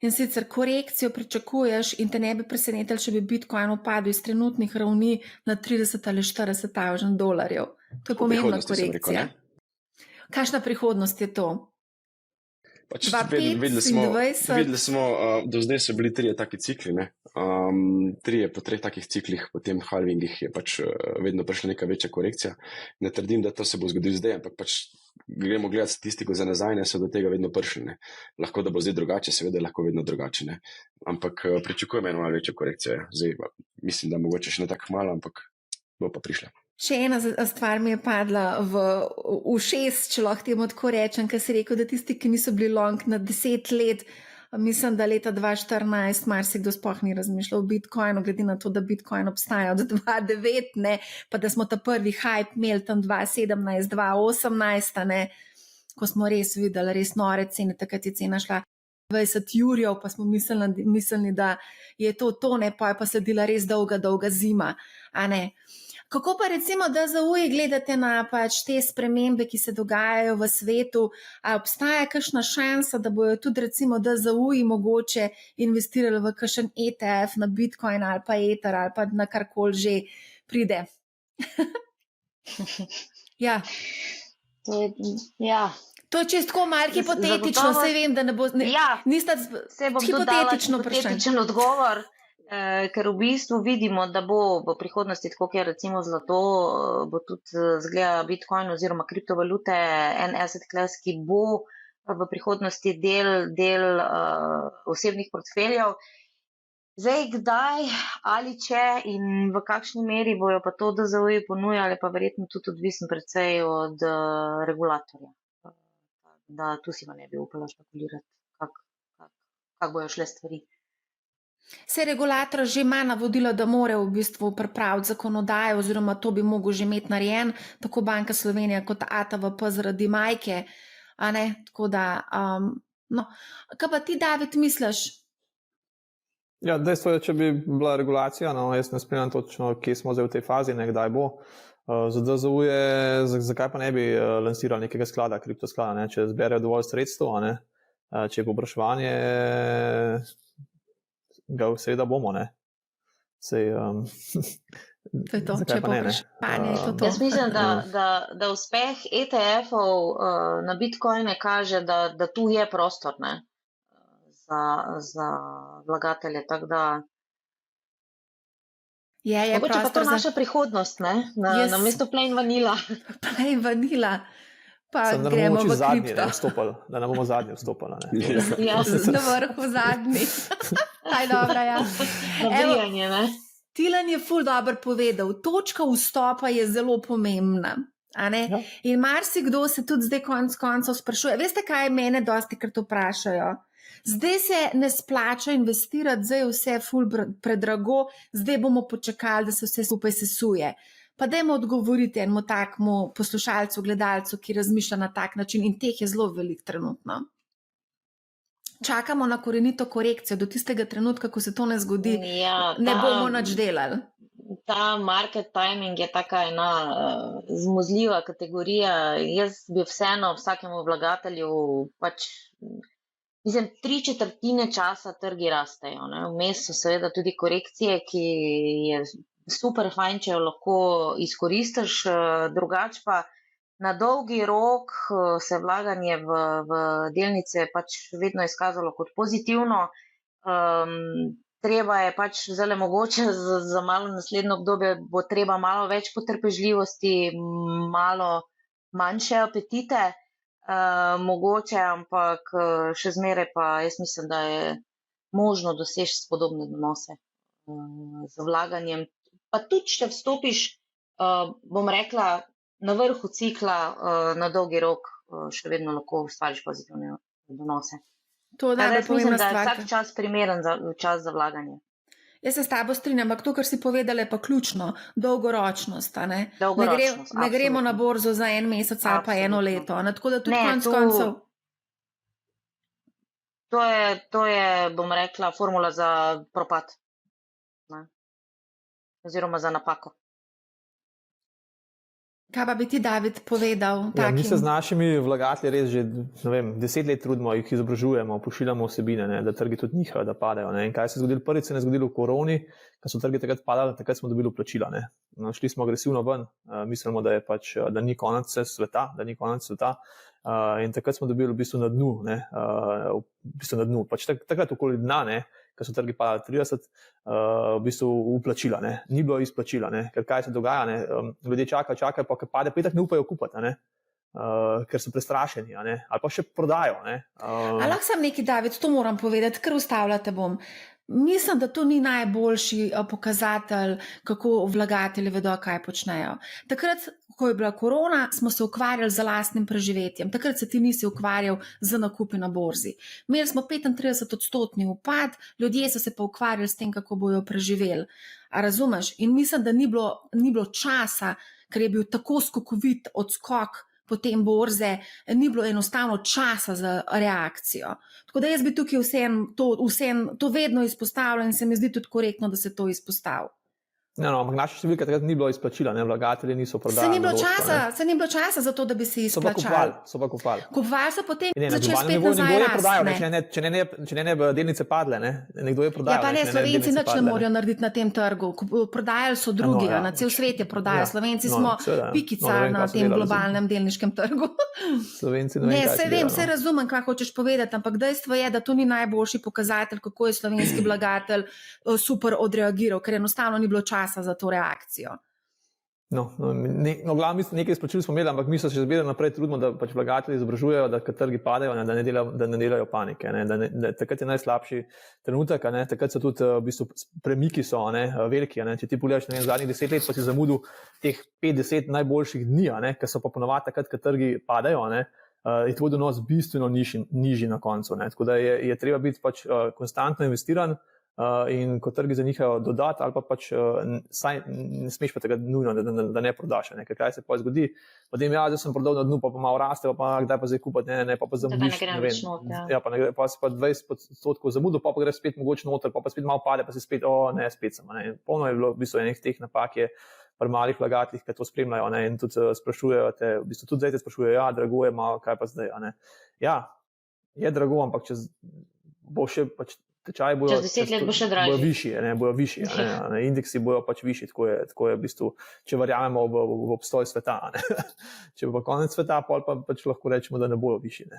In sicer korekcijo pričakuješ in te ne bi presenetili, če bi Bitcoin upadel iz trenutnih ravni na 30 ali 40 tisoč dolarjev. To je Po pomembna prihodnosti sem rekel, korekcija. Kakšna prihodnost je to? Pač 25 videli smo, do zdaj so bili 3 taki cikli, ne. 3 po 3 takih ciklih, potem halvingih je pač vedno prišla neka večja korekcija. Ne trdim, da to se bo zgodilo zdaj, ampak pač gremo gledati statistiko za nazaj, ne, so do tega vedno prišli, ne. Lahko, da bo zdaj drugače, seveda lahko vedno drugače, ne. Ampak pričakujem eno malo večjo korekcijo, ja. Zdaj mislim, da mogoče še ne tako malo, ampak bo pa prišla. Še ena stvar mi je padla v ušes, če lahko temu tako rečem, ker si rekel, da tisti, ki niso bili long na 10 let, mislim, da leta 2014 marsikdo sploh ni razmišljal o Bitcoinu, glede na to, da Bitcoin obstaja od 2009, ne, pa da smo ta prvi hype imeli tam 2017, 2018, ne, ko smo res videli res nore cene, takrat je cena šla 20 jurjev, pa smo mislili, da je to, ne, pa je pa sledila res dolga zima, a ne. Kako pa recimo DZU-ji gledate na pač te spremembe, ki se dogajajo v svetu? A obstaja kakšna šansa, da bojo tudi recimo DZU-ji mogoče investirali v kakšen ETF na Bitcoin ali pa Ether ali pa na karkoli že pride? Ja. Ja. To je čisto malo hipotetično, saj vem, da ne bo... Nista hipotetično vprašanje. Hipotetičen odgovor. Ker v bistvu vidimo, da bo v prihodnosti, tako kot je recimo zlato, bo tudi zgleda Bitcoin oziroma kriptovalute en asset class, ki bo v prihodnosti del osebnih portfeljev. Zdaj, kdaj ali če in v kakšni meri bojo pa to DZU-ji ponujali, pa verjetno tudi odvisen precej od regulatorja. Da tu si ma ne bi upala špekulirati, kako bojo šle stvari. Se regulator že ima navodilo, da mora v bistvu pripraviti zakonodajo oziroma to bi mogel že imeti narejen, tako Banka Slovenija kot ATVP zaradi majke, a ne, tako da, no. Kaj pa ti, David, misliš? Ja, dejstvo je, če bi bila regulacija, no, jaz ne spremljam točno, kje smo zdaj v tej fazi, ne, kdaj bo. Za DZU je, zakaj pa ne bi lansirali nekega sklada, kriptosklada, ne, če zberejo dovolj sredstev, a ne, če je povpraševanje, ga seveda bomo, ne. Sej, to je to, če je povpraševanje, je to. Jaz mislim, da uspeh ETF-ov na Bitcoine kaže, da tu je prostor, ne, za vlagatelje, tako da je mogoče pa to naša prihodnost, ne, na mesto plain vanila. Plain vanila. Pa sem, da gremo v kripto. Da ne bomo zadnji vstopali. Ja, na vrhu zadnji. Aj, dobra, ja. Nabrijanje, ne. Tilen je ful dobro povedal, točka vstopa je zelo pomembna. A ne? Ja. In marsikdo se tudi zdaj konec koncev sprašuje, veste kaj, mene dostikrat vprašajo? Zdaj se ne splača investirati, zdaj je vse ful predrago, zdaj bomo počakali, da se vse skupaj sesuje. Pa dajmo odgovoriti enemu takmu poslušalcu, gledalcu, ki razmišlja na tak način in teh je zelo veliko trenutno. Čakamo na korenito korekcijo, do tistega trenutka, ko se to ne zgodi, ne bomo nič delali. Ta market timing je taka ena zmozljiva kategorija. Jaz bi vseeno vsakemu vlagatelju pač, mislim, 3/4 časa trgi rastejo, ne. Vmes so seveda tudi korekcije, ki je super fajn, če jo lahko izkoristiš, drugače pa na dolgi rok se vlaganje v delnice pač vedno izkazalo kot pozitivno. Treba je pač zdaj mogoče za malo naslednjo obdobje bo treba malo več potrpežljivosti, malo manjše apetite, mogoče, ampak še zmeraj pa jaz mislim, da je možno doseči spodobne donose z vlaganjem. Pa tudi, če vstopiš, bom rekla, na vrhu cikla, na dolgi rok, še vedno lahko ustvariš pozitivne donose. To je jaz mislim, da je vsak čas primeren čas za vlaganje. Jaz se s tabo strinjam, ampak to, kar si povedala, je pa ključno, dolgoročnost, a ne? Dolgoročnost, ne gremo na borzo za en mesec ali pa eno leto, a ne? Tako da tudi konec koncev. To je, bom rekla, formula za propad. Oziroma za napako. Kaj pa bi ti, David, povedal? Ja, mi se z takim? našimi vlagatelji res že 10 let trudimo, jih izobražujemo, pošiljamo vsebine, da trgi tudi nihajo, da padajo. In kaj se je zgodilo? Prvič se je zgodilo v koroni, ko so trgi takrat padali, takrat smo dobili plačila. Šli smo agresivno ven, mislimo, da je da ni konec sveta. In takrat smo dobili v bistvu na dnu, na dnu. Takrat okoli dna, ko so trgi padali 30, v bistvu uplačila, ni bilo izplačila, ker kaj se dogaja, ljudje čakajo, pa ko pade, pa itak ne upajo kupiti, ker so prestrašeni, ali pa še prodajo. Ali lahko sem neki, David, to moram povedati, ker ustavljate bom. Mislim, da to ni najboljši pokazatelj, kako vlagatelji vedo, kaj počnejo. Takrat, ko je bila korona, smo se ukvarjali z lastnim preživetjem. Takrat se ti nisi ukvarjal z nakupi na borzi. Imeli smo 35% upad, ljudje so se pa ukvarjali s tem, kako bojo preživeli. A razumeš? In mislim, da ni bilo časa, ker je bil tako skokovit odskok potem borze, ni bilo enostavno časa za reakcijo. Tako da jaz bi tukaj to vedno izpostavila in se mi zdi tudi korektno, da se to izpostavi. Ampak naša številka takrat ni bilo izplačila, vlagatelji niso prodali. Se ni bilo časa za to, da bi se izplačali. So pa kupovali. Kupovali so potem začeli spet nazaj rasti. Če ne bi delnice padle, nekdo je prodajal. Ja, pa ne, Slovenci nič ne morajo narediti na tem trgu. Prodajali so drugi, na cel svet je prodajal. Slovenci smo pikica na tem globalnem delniškem trgu. Slovenci ne vem, se razumem, kaj hočeš povedati, ampak dejstvo je, da to ni najboljši pokazatelj, kako je slovenski vlagatelj super odreagiral, ker enostavno ni bilo časa za to reakcijo. Glavno, nekaj izplačil smo imeli, ampak mi se še zmeraj naprej trudimo, da pač vlagatelji izobražujejo, da trgi padajo, da ne delajo panike. Takrat je najslabši trenutek, takrat so tudi v bistvu premiki so veliki. Če ti pogledaš zadnjih 10 let, pa si zamudil teh 50 najboljših dni, ker so pa ponovadi takrat, ko trgi padajo, je tvoj donos bistveno nižji na koncu. Tako da je treba biti pač konstantno investiran. In ko trgi zanihajo dodati, ali pa pač saj ne smeš pa tega nujno, da ne prodaš. Kaj se pa zgodi? Potem zdaj sem prodal na dnu, pa malo raste, pa kdaj pa zdaj kupati, pa zamudiš. Pa si pa 20% zamudil, pa greš spet mogoče noter, pa spet malo pade, pa si spet, spet sem. Polno je bilo v bistvu enih teh napak je pri malih vlagateljih, ki to spremljajo, in tudi sprašujejo te, v bistvu tudi zdaj te sprašujejo, drago je malo, kaj pa zdaj. Ja, je drago, ampak čez bo še pač tečaji bojo višji, indeksi bojo pač višji, tako je v bistvu, če verjamemo v obstoj sveta. Če bo konec sveta, pa pač lahko rečemo, da ne bojo višji.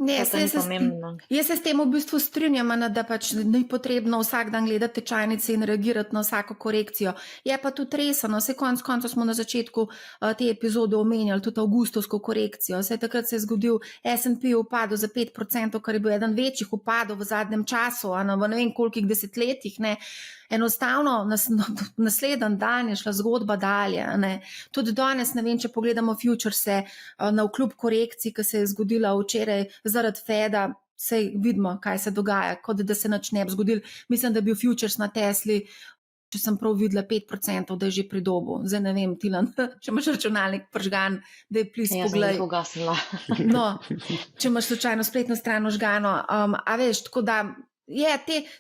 Jaz se s tem v bistvu strinjam, da pač ni potrebno vsak dan gledati tečajnice in reagirati na vsako korekcijo. Je pa tudi resno, konec koncev smo na začetku te epizode omenjali tudi avgustovsko korekcijo. Takrat se je zgodil S&P upadel za 5%, kar je bil eden večjih upadov v zadnjem času, v ne vem kolikih desetletjih. Enostavno naslednji dan je šla zgodba dalje. Tudi danes, ne vem, če pogledamo futurese na vkljub korekciji, ki se je zgodila včeraj zaradi Feda, sej vidimo, kaj se dogaja, kot da se nič ne bi zgodil. Mislim, da je bil futures na Tesli, če sem prav videla 5%, da je že pri dobu. Zdaj ne vem, Tilan, če imaš računalnik pržgan, da je plis poglej. Če imaš slučajno spletno stran ožgano. A veš, tako da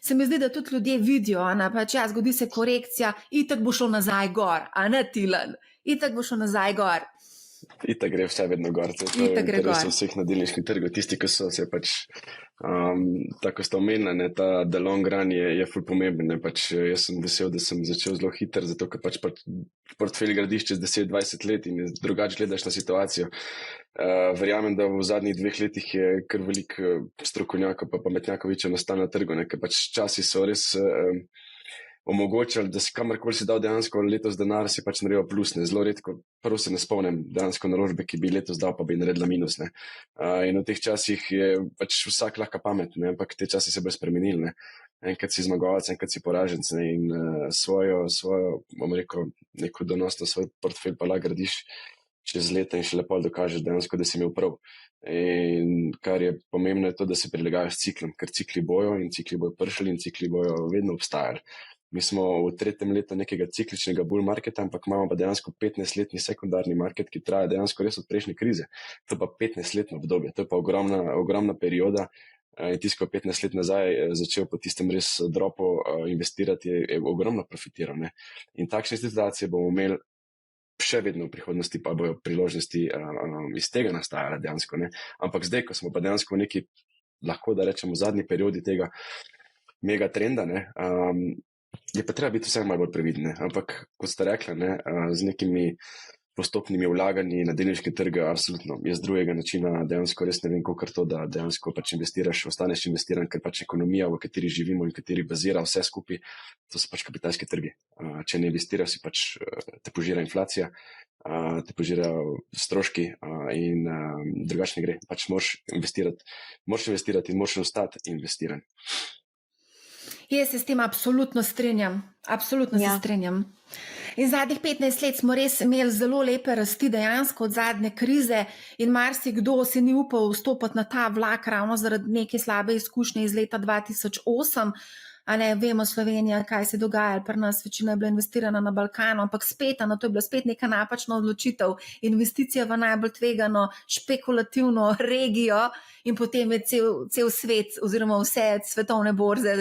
se mi zdi, da tudi ljudje vidijo, pač zgodi se korekcija, itak bo šlo nazaj gor, a ne, Tilan, itak bo šlo nazaj gor. Itak gre vse vedno gor, to je interes vseh na delniškem trgu, tisti, ki so se pač, tako ste omenili, ta the long run je ful pomemben, jaz sem vesel, da sem začel zelo hiter, zato ker pač portfelj gradiš čez 10-20 let in drugače gledaš na situacijo. Verjamem, da v zadnjih 2 letih je kar veliko strokovnjakov pa pametnjakov večjo nastalo na trgu, ker pač časi so res omogočali, da si kamorkoli si dal dejansko letos denar, si pač naredil plus. Zelo redko, prvo se ne spomnim dejansko naložbe, ki bi letos dal, pa bi naredila minus. In v teh časih je pač vsak lahko pamet, ampak te časi se bodo spremenili. Enkrat si zmagovalec, enkrat si poraženec in svojo, bom rekel, neko donos na svoj portfelj pa lahko gradiš čez leta in še lepo dokažeš dejansko, da si imel prav. In kar je pomembno je to, da se prilagajaš ciklom, ker cikli bojo in cikli bojo pršali in cikli bojo vedno obstajali. Mi smo v 3. letu nekega cikličnega bull marketa, ampak imamo pa dejansko 15-letni sekundarni market, ki traja dejansko res od prejšnje krize. To pa 15-letno obdobje, to je pa ogromna perioda. In tisto 15 let nazaj začel po tistem res dropu investirati, je ogromno profitiral. In takšne situacije bomo imeli še vedno v prihodnosti pa bojo priložnosti iz tega nastajale dejansko. Ne? Ampak zdaj, ko smo pa dejansko v neki, lahko da rečemo, zadnji periodi tega megatrenda, ne, je pa treba biti vse malo bolj previdne. Ampak, kot ste rekli, ne, z nekimi postopnimi vlaganji na delniške trge, absolutno. Jaz drugega načina dejansko res ne vem, kako to, da dejansko pač investiraš, ostaneš investiran, ker pač ekonomija, v kateri živimo in kateri bazira vse skupaj, to so pač kapitalski trgi. Če ne investiraš, si pač te požira inflacija, te požirajo stroški in drugače ne gre. Pač moraš investirati in moraš ostati investiran. Jaz se s tem absolutno strinjam. Absolutno se strinjam. In zadnjih 15 let smo res imeli zelo lepe rasti dejansko od zadnje krize in marsikdo si ni upal vstopiti na ta vlak ravno zaradi neke slabe izkušnje iz leta 2008. A ne, vemo Slovenija, kaj se dogaja, pri nas večina je bila investirana na Balkanu, ampak spet, to je bila spet neka napačna odločitev, investicija v najbolj tvegano špekulativno regijo in potem je cel svet oziroma vse svetovne borze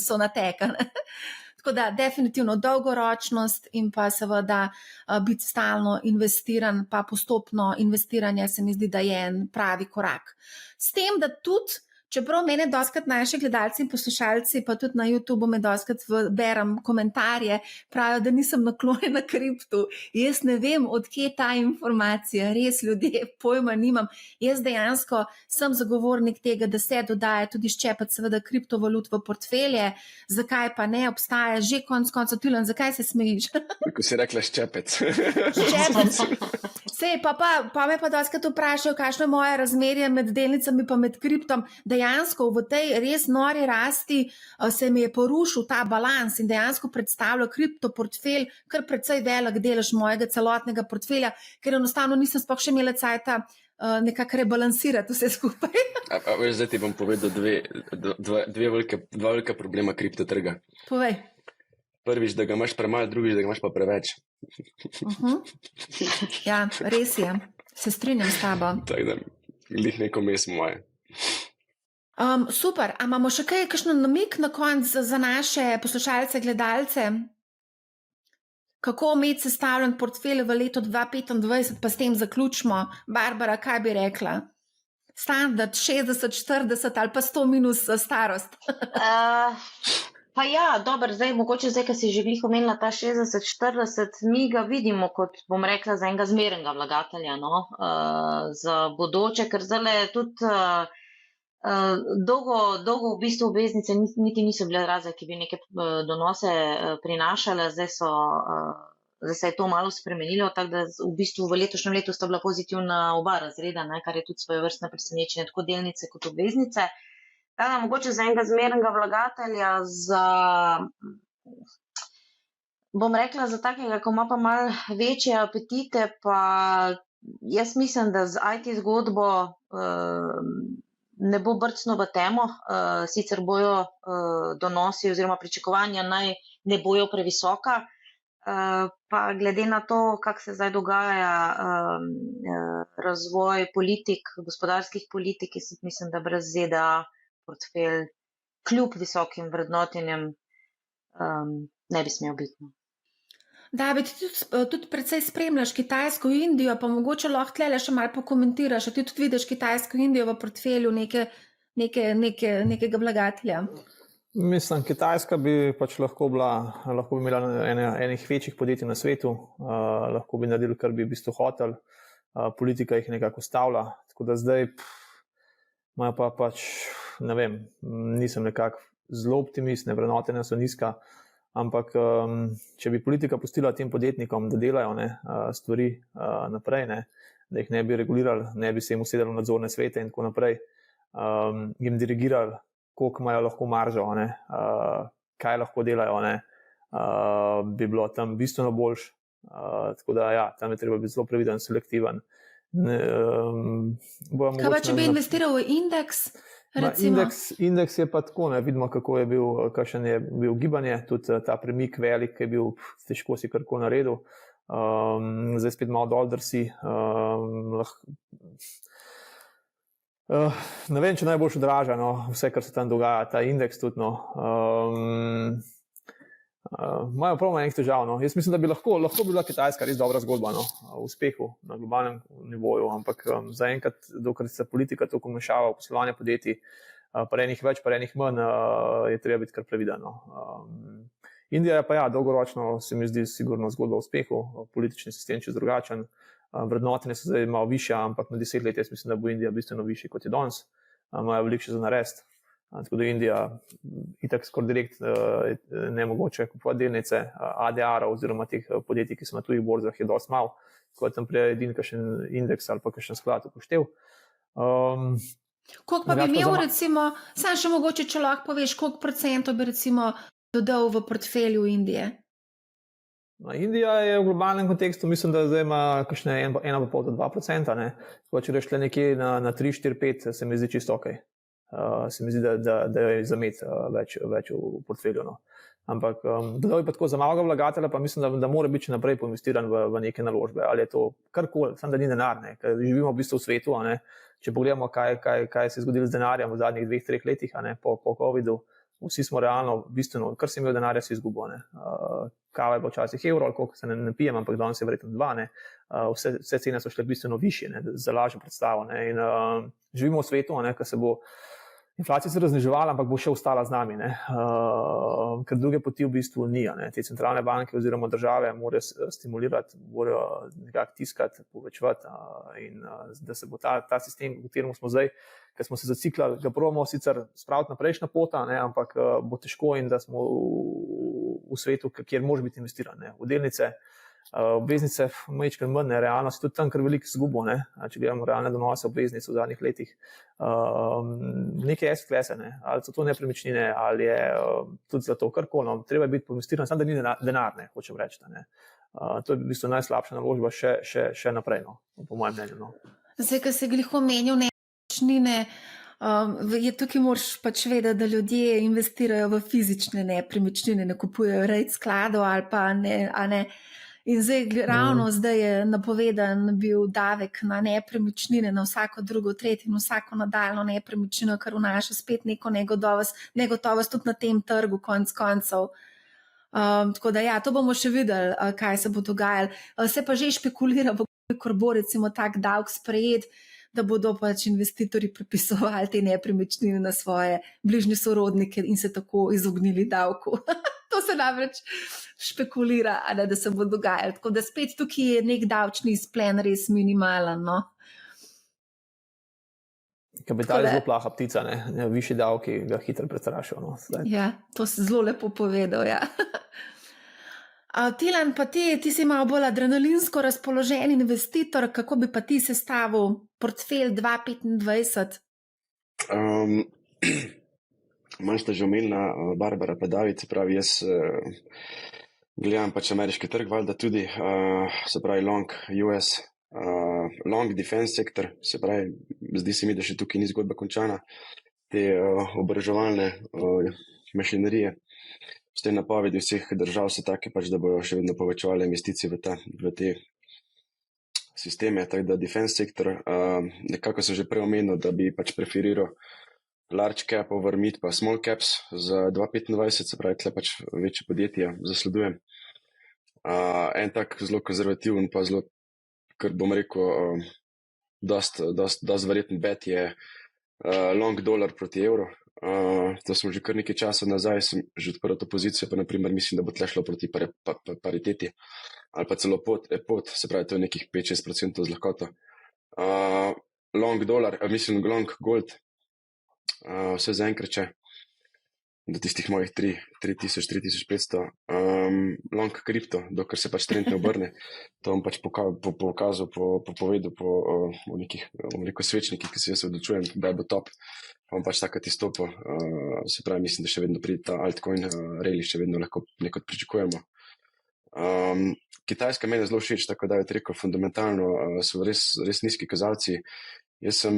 so natekane. Tako da definitivno dolgoročnost in pa seveda biti stalno investiran, pa postopno investiranje se mi zdi, da je en pravi korak. S tem, da tudi čeprav mene doskrat naši gledalci in poslušalci, pa tudi na YouTube me doskrat berem komentarje, pravijo, da nisem naklonjena kriptu. Jaz ne vem, odkje ta informacija, res ljudje pojma nimam. Jaz dejansko sem zagovornik tega, da se dodaja tudi ščepec seveda kriptovalut v portfelje. Zakaj pa ne obstaja? Že konec Tilen, zakaj se smejiš? Ko si rekla ščepec. Ščepec. Sej, pa me pa doskrat vprašajo, kakšno je moje razmerje med delnicami pa med kriptom. Dejansko v tej res nori rasti se mi je porušil ta balans in dejansko predstavlja kriptoportfelj kar precej velik delež mojega celotnega portfelja, ker enostavno nisem sploh še imela cajta nekako rebalansirati vse skupaj. Zdaj ti bom povedal dva velika problema kriptotrga. Povej. Prvič, da ga imaš premalo, drugič, da ga imaš pa preveč. Ja, res je. Se strinjam s tabo. Tako da, glih neko mes moje. Super, a imamo še kakšen namik na konec za naše poslušalce, gledalce? Kako imeti sestavljen portfelj v letu 2025, pa s tem zaključimo? Barbara, kaj bi rekla? Standard 60-40 ali pa 100 minus starost? Pa ja, dobro, mogoče zdaj, ko si že glih omenila ta 60-40, mi ga vidimo kot, bom rekla, za enega zmernega vlagatelja, za bodoče, ker zdaj tudi dolgo v bistvu obveznice niti niso bile razlike, ki bi neke donose prinašale, zdaj se je to malo spremenilo, tako da v bistvu v letošnjem letu sta bila pozitivna oba razreda, kar je tudi svojevrstno presenečenje, tako delnice kot obveznice. Mogoče za enega zmernega vlagatelja, bom rekla, za takega, ko ima pa malo večje apetite, pa jaz mislim, da z IT zgodbo ne bo brcno v temo, sicer bojo donosi oziroma pričakovanja naj ne bojo previsoka, pa glede na to, kak se zdaj dogaja razvoj politik, gospodarskih politik, jaz mislim, da brez ZDA portfelj kljub visokim vrednotenjem ne bi smel biti. Da, ti tudi precej spremljaš Kitajsko in Indijo, pa mogoče lahko tlele še malo pokomentiraš, a ti tudi vidiš Kitajsko in Indijo v portfelju nekega vlagatelja? Mislim, Kitajska bi pač lahko bi imela enih večjih podjetij na svetu, lahko bi naredili, kar bi v bistvu hotel, politika jih nekako ustavlja, tako da zdaj imajo pa pač, ne vem, nisem nekako zelo optimist, vrednotenja so nizka, ampak če bi politika pustila tem podjetnikom, da delajo stvari naprej, da jih ne bi regulirali, ne bi se jim usedali v nadzorne svete in tako naprej, jim dirigirali, koliko imajo lahko maržo, kaj lahko delajo, bi bilo tam bistveno boljš. Tako da ja, tam je treba biti zelo previden, selektiven. Kaj pa, če bi investiral v indeks? Indeks je pa tako, vidimo, kakšen je bil gibanje, tudi ta premik velik je bil, težko si karko naredil, zdaj spet malo dol drsi, ne vem, če najbolj odraža vse, kar se tam dogaja, ta indeks tudi, Imajo prav enih težav. No. Jaz mislim, da bi lahko bila Kitajska res dobra zgodba o uspehu na globalnem nivoju, ampak zaenkrat, dokler se politika tako vmešava v poslovanje podjetij, pa enih več, pa enih manj, je treba biti kar previden. Indija je pa dolgoročno se mi zdi sigurno zgodba o uspehu, politični sistem čez drugačen, vrednotenje so zdaj malo višja, ampak na 10 let jaz mislim, da bo Indija bistveno višji kot je danes, imajo veliko še za narediti. Tako da Indija itak skoraj direkt nemogoče kupovati delnice ADR oziroma teh podjetij, ki so na tujih borzah, je dosti malo, tako da tam prije edin kakšen indeks ali pa kakšen sklad upoštev. Koliko pa bi imel recimo, sam še mogoče, če lahko poveš, koliko procentov bi recimo dodal v portfelju Indije? Indija je v globalnem kontekstu, mislim, da zdaj ima kakšne 1,5 do 2%, ne? Tako da če reš nekje na 3, 4, 5, se mi zdi čisto ok. Se mi zdi, da je zamet več v portfelju. No. Ampak dodal je pa tako za malega vlagatelja, pa mislim, da mora biti naprej poinvestiran v neke naložbe. Ali je to karkoli, samo da ni denar, ne. Ker živimo v bistvu v svetu, ne. Če pogledamo, kaj se je zgodilo z denarjem v zadnjih 2-3 letih, ne, po COVID-u, vsi smo realno bistveno, kar si imel denarja, si izgubil. Kava je pa včasih evro, ali koliko se ne pijem, ampak danes je verjetno 2. Ne. Vse cene so šle bistveno višje, ne, za lažjo predstavo. Ne. In živimo v svetu, ne, ker se bo inflacija se razniževala, ampak bo še ostala z nami, ne. Ker druge poti v bistvu ni. Ne. Te centralne banke oziroma države morajo stimulirati, morajo nekako tiskati, povečevati in da se bo ta sistem, v katerem smo zdaj, ker smo se zaciklali, ga probamo sicer spraviti na prejšnja pota, ne, ampak bo težko in da smo v svetu, kjer može biti investiran. Ne. V delnice, obveznice, majčkrat manj, ne, realno si tudi tam kar veliko izgubo, ne, če gledamo realne donose obveznic v zadnjih letih. Neke asset klase, ne, ali so to nepremičnine, ali je tudi zlato, karkoli, no, treba je biti poinvestiran, samo da ni denar, ne, hočem reči. Ne. To je v bistvu najslabša naložba še naprej, no, po mojem mnenju. No. Zdaj, ko se glih omenil nepremičnine, je tukaj moraš pač vedeti, da ljudje investirajo v fizične nepremičnine, ne kupujejo REIT skladov ali pa ne. In zdaj, ravno zdaj je napovedan bil davek na nepremičnine, na vsako drugo, tretjo in vsako nadaljno nepremičnino, kar vnaša spet neko negotovost tudi na tem trgu konec koncev. Tako da ja, to bomo še videli, kaj se bo dogajalo. Se pa že špekulira, kolikor bo recimo tak davek sprejet, da bodo pač investitorji prepisovali te nepremičnine na svoje bližnje sorodnike in se tako izognili davku. To se namreč špekulira, da se bo dogajalo. Tako da spet tukaj je nek davčni izplen res minimalen. No? Kapital je zelo plaha ptica, ne? Višji davki ga hitro prestrašijo. No? Ja, to si zelo lepo povedal. Ja. Tilan, pa ti si malo bolj adrenalinsko razpoložen investitor, kako bi pa ti sestavil portfelj 2025? Manj sta že omenila Barbara pa David, se pravi, jaz gledam pač ameriški trg, valjda tudi, se pravi long US, long defense sektor, se pravi, zdi se mi, da še tukaj ni zgodba končana, te oboroževalne mašinerije. S te napovedi vseh držav so take, pač, da bojo še vedno povečevali investicije v te sisteme, tako da defense sektor, nekako sem že prej omenil, da bi pač preferiral large cap over mid pa small caps za 2025, se pravi, tle pač večje podjetja zasledujem. En tak zelo konzervativen pa zelo, kar bom rekel, dost verjeten bet je long dollar proti evro. To smo že kar nekaj časa nazaj, sem že odprl to pozicijo, pa naprimer mislim, da bo tle šlo proti pariteti ali pa celo pod, se pravi, to je nekih 5-6% z lahkoto. Long dollar, mislim long gold, vse zaenkrat če, do tistih mojih 3000-3500, long kripto, dokler se pač trend ne obrne, to bom pač pokazal, povedal o nekih, svečnikih, ki se jaz odločujem, da bo top, pa bom pač takrat izstopil, se pravi, mislim, da še vedno pride ta altcoin rally, še vedno lahko nekot pričakujemo. Kitajska meni zelo všeč, tako da je rekel, fundamentalno so res nizki kazalci. Jaz sem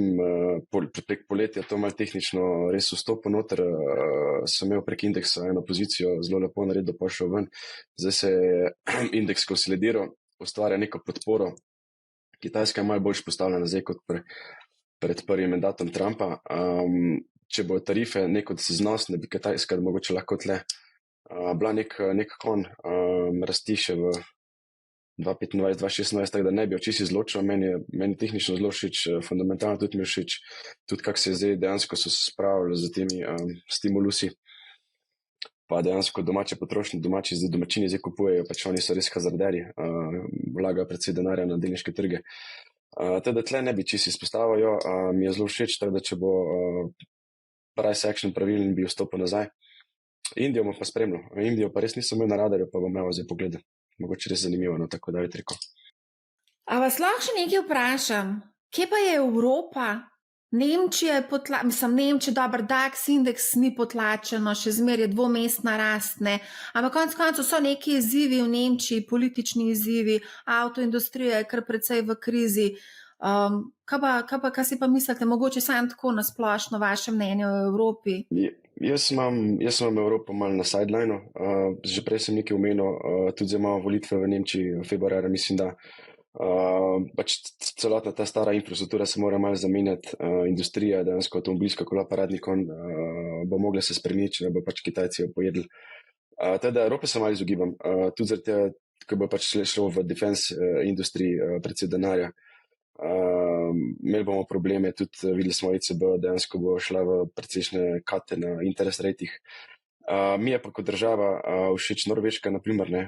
prek poletja to malo tehnično res vstopil noter, sem imel prek indeksa eno pozicijo, zelo lepo naredil, pa šel ven. Zdaj se je indeks konsolidiral, ustvarja neko podporo. Kitajska je malo bolj postavljena zdaj kot pred prvim mandatom Trumpa. Če bo tarife neko znosne, bi Kitajska mogoče lahko tle bila nek kon rasti še v 2025, 2026, tako da ne bi očisi zločil. Meni tehnično zelo všeč, fundamentalno tudi mi všeč, tudi kako se zdaj dejansko so se spravili z temi stimulusi. Pa dejansko domače potrošnje, domačini zdaj kupujejo, pač oni so res hazarderi, vlagajo predvsej denarja na delniške trge. Teda tle ne bi čisto izpostavil, mi je zelo všeč, tako da če bo price action pravilen, bi vstopil nazaj. Indijo bom pa spremljal. Indijo pa res nisem imel na radarju, pa bom imel zdaj pogledal. Mogoče res zanimivo, no, tako da je rekel. A vas lahko še nekaj vprašam? Kje pa je Evropa? Nemčija je Nemčija, dober DAX indeks ni potlačeno, še zmeraj je dvomestna rast, ne. Ampak konec koncev so neki izzivi v Nemčiji, politični izzivi, avtoindustrija je kar precej v krizi. Kaj si pa mislite, mogoče samo tako na splošno vaše mnenje o Evropi? Jaz imam Evropo malo na sidelineu, že prej sem nekaj omenil, tudi zdaj imamo volitve v Nemčiji, februarja, mislim, da pač celotna ta stara infrastruktura se mora malo zamenjati, industrija, dejansko avtomobilska kola, paradni konj bo mogla se spremeniti, da bo pač Kitajci jo pojedli. Teda Evrope se malo izogibam, tudi zaradi tega, ko bo pač šlo v defense industriji predvsej denarja. Imeli bomo probleme, tudi videli smo ECB, dejansko bo šla v precejšnje kate na interest ratih. Mi je pa kot država všeč Norveška, naprimer, ne.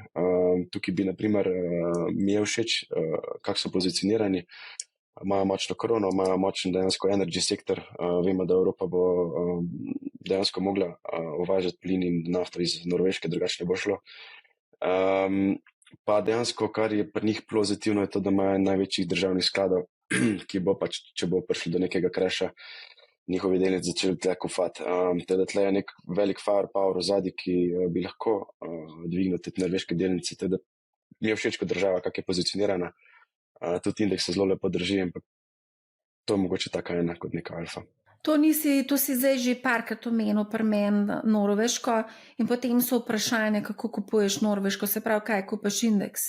Tukaj bi, naprimer, mi je všeč, kako so pozicionirani, imajo močno krono, imajo močen dejansko energy sektor, vemo, da Evropa bo dejansko mogla uvažati plin in nafto iz Norveške, drugače ne bo šlo. Pa dejansko, kar je pri njih pozitivno, je to, da imajo največjih državnih skladov, ki bo pač, če bo prišlo do nekega crasha, njihovi delnici začeli tle kufati. Teda tle je nek velik firepower v zadnji, ki bi lahko dvignil te norveške delnice. Teda mi je všeč kot država, kako je pozicionirana. Tudi indeks se zelo lepo drži, ampak to je mogoče taka ena kot neka alfa. To si zdaj že parkrat omenil pri meni Norveško in potem so vprašanje, kako kupuješ Norveško, se pravi, kaj kupaš indeks?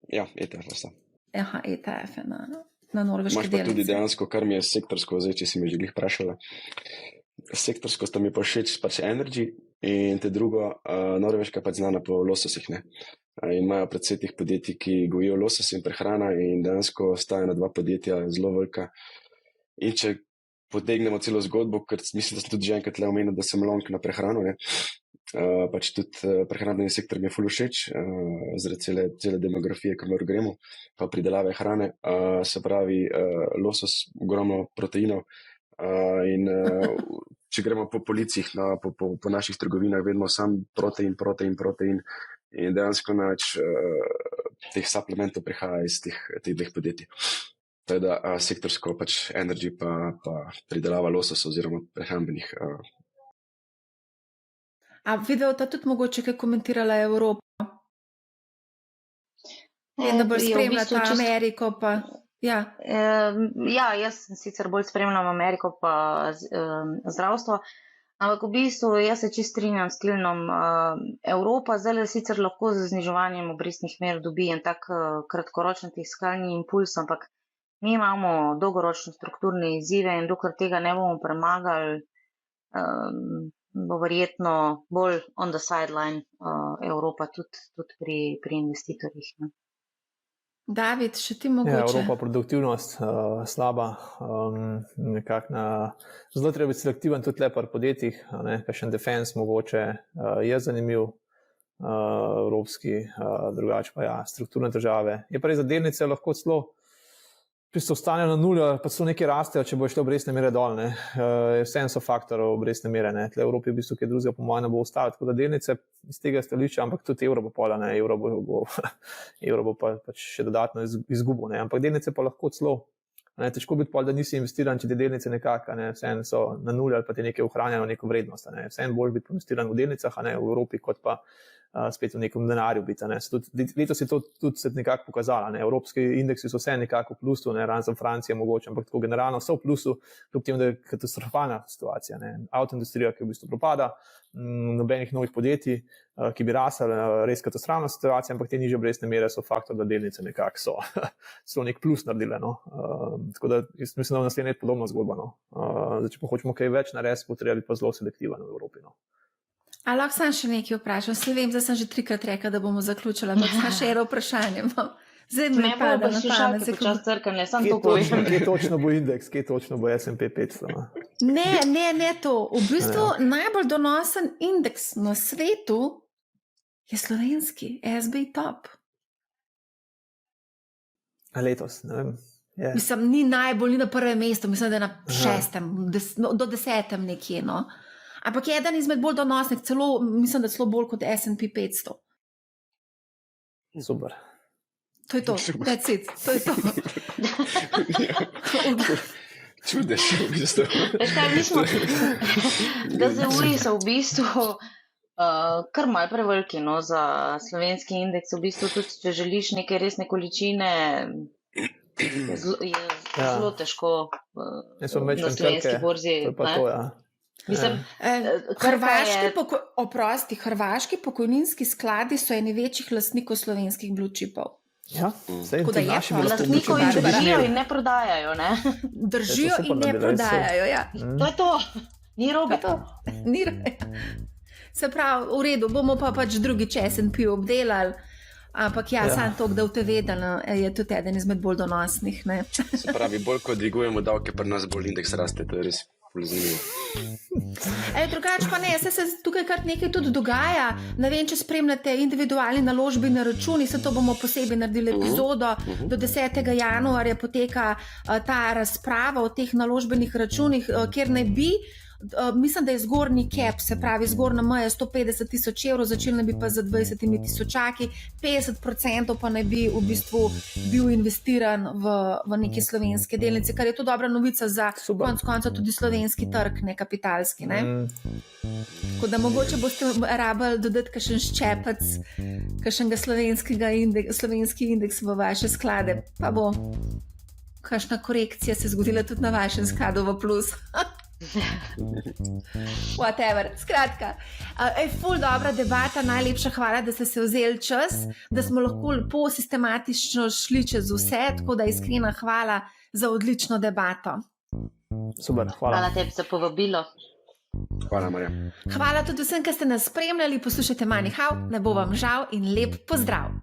Ja, ETF sta. Aha, ETF na norveške delnice. Imaš pa tudi dejansko, kar mi je sektorsko, zdaj, če si me že glih vprašala. Sektorsko sta mi pa všeč pač energy in te drugo, Norveška pač znana po lososih, ne. In imajo predvsej teh podjetij, ki gojijo losos in prehrana in dejansko stajajo na dva podjetja zelo velika. In če potegnemo celo zgodbo, ker mislim, da sem tudi že enkrat le omenil, da sem long na prehrano, ne. Pač tudi prehrambeni sektor mi je ful všeč, zaradi cele demografije, kamor gremo, pa pridelave hrane, se pravi losos, ogromno proteinov in če gremo po policih, po naših trgovinah, vedno sam protein in dejansko največ teh suplementov prihaja iz teh dveh podjetij. Teda sektorsko pač energy pa pridelava lososa oziroma prehrambenih. A video ta tudi mogoče kaj komentirala Evropo? Da bolj spremljata Ameriko pa... Ja, jaz sicer bolj spremljam Ameriko pa zdravstvo, ampak v bistvu jaz se čisto strinjam s Tilnom. Evropa zdaj sicer lahko z zniževanjem obrestnih mer dobi en tak kratkoročen fiskalni impuls, ampak mi imamo dolgoročne strukturne izzive in dokler tega ne bomo premagali, bo verjetno bolj on the sideline Evropa tudi pri investitorjih. Ne. David, še ti mogoče? Ja, Evropa produktivnost slaba, nekako zelo treba biti selektiven tudi le pri podjetjih, kakšen defense mogoče je zanimiv, evropski, drugače pa ja, strukturne države. Je pa res za delnice lahko celo ostanejo na nuli, pa so nekaj rastejo, če bo šle obrestne mere dol, ne. Vseeno so faktorov obrestne mere, ne. Tle v Evropi v bistvu kaj drugega po mojem ne bo ostalo, tako da delnice iz tega stališča, ampak tudi evro bo pola, ne. Evro bo pač še dodatno izgubil, ne. Ampak delnice pa lahko celo, ne, težko biti pol, da nisi investiran, če te delnice nekako, ne, vseeno so na nuli ali pa te nekaj ohranjajo neko vrednost, ne. Vseeno bolj biti investiran v delnicah, ne, v Evropi, kot pa spet v nekem denarju biti. Ne. Letos je to tudi se nekako pokazalo. Ne. Evropski indeksi so vse nekako v plusu, ne, razen Francija mogoče, ampak tako generalno so v plusu, kljub temu, da je katastrofalna situacija. Ne. Avtoindustrija, ki v bistvu propada, nobenih novih podjetij, ki bi rasli, res katastrofalna situacija, ampak te nižje obrestne mere so faktor, da delnice nekako so nek plus naredile. No. Tako da jaz mislim, da v naslednje je podobna zgodba. No. Zdaj, če pa hočemo kaj več narediti, bo treba biti pa zelo selektiven v Evropi. No. A lahko sem še nekaj vprašal? Se vem, da sem že 3-krat rekla, da bomo zaključila, ampak sem še eno vprašanje. Zdaj mi Me pada bo na slušalke pamet. počas crkane, sam to povem. Kje točno bo indeks, kje točno bo S&P 500? No? Ne to. V bistvu najbolj donosen indeks na svetu je slovenski, SB Top. A letos, ne vem. Je. Mislim, ni najbolj, ni na prvem mestu, mislim, da je na 6., do 10. nekje. No. Ampak je eden izmed bolj donosnih, celo, mislim, da celo bolj kot S&P 500. Super. To je to, that's it, to je to. Čudež, v bistvu. Veš kaj, mi smo, DZU-ji so v bistvu kar malo preveliki, no, za slovenski indeks. V bistvu tudi, če želiš neke resne količine, je zelo težko na slovenski borzi. To je pa to, ja. Mislim, hrvaški pokojninski skladi so eni večjih lastnikov slovenskih blue chipov. Ja, Tako da je pa lastnikov in držijo in ne prodajajo, ne? Držijo in ne prodajajo, ja. To je to, ni robe. Ni robe. Se pravi, v redu, bomo pa pač drugi S&P obdelali, ampak ja, sam to, da v te vedela, je tudi eden izmed bolj donosnih, ne. Se pravi, bolj ko dvigujemo davke, pri nas bolj indeks raste, to je res zanimivo. Drugače pa ne, se tukaj kar nekaj tudi dogaja. Ne vem, če spremljate individualni naložbeni računi, se to bomo posebej naredili epizodo. Do 10. januarja poteka ta razprava o teh naložbenih računih, kjer naj bi, mislim, da je zgornji cap, se pravi zgornja meja 150 tisoč evrov, začeli naj bi pa za 20 tisočaki, 50% pa naj bi v bistvu bil investiran v neke slovenske delnice, kar je to dobra novica za konec konca tudi slovenski trg, ne kapitalski. Ne? Tako da mogoče boste rabili dodati kakšen ščepec, kakšnega slovenski indeks v vaše sklade, pa bo kakšna korekcija se zgodila tudi na vašem skladu v plus. Whatever. Skratka, ful dobra debata, najlepša hvala, da ste se vzeli čas, da smo lahko lepo sistematično šli čez vse, tako da iskrena hvala za odlično debato. Super, hvala. Hvala tebi za povabilo. Hvala, Marja. Hvala tudi vsem, ki ste nas spremljali, poslušajte Money How, ne bo vam žal in lep pozdrav.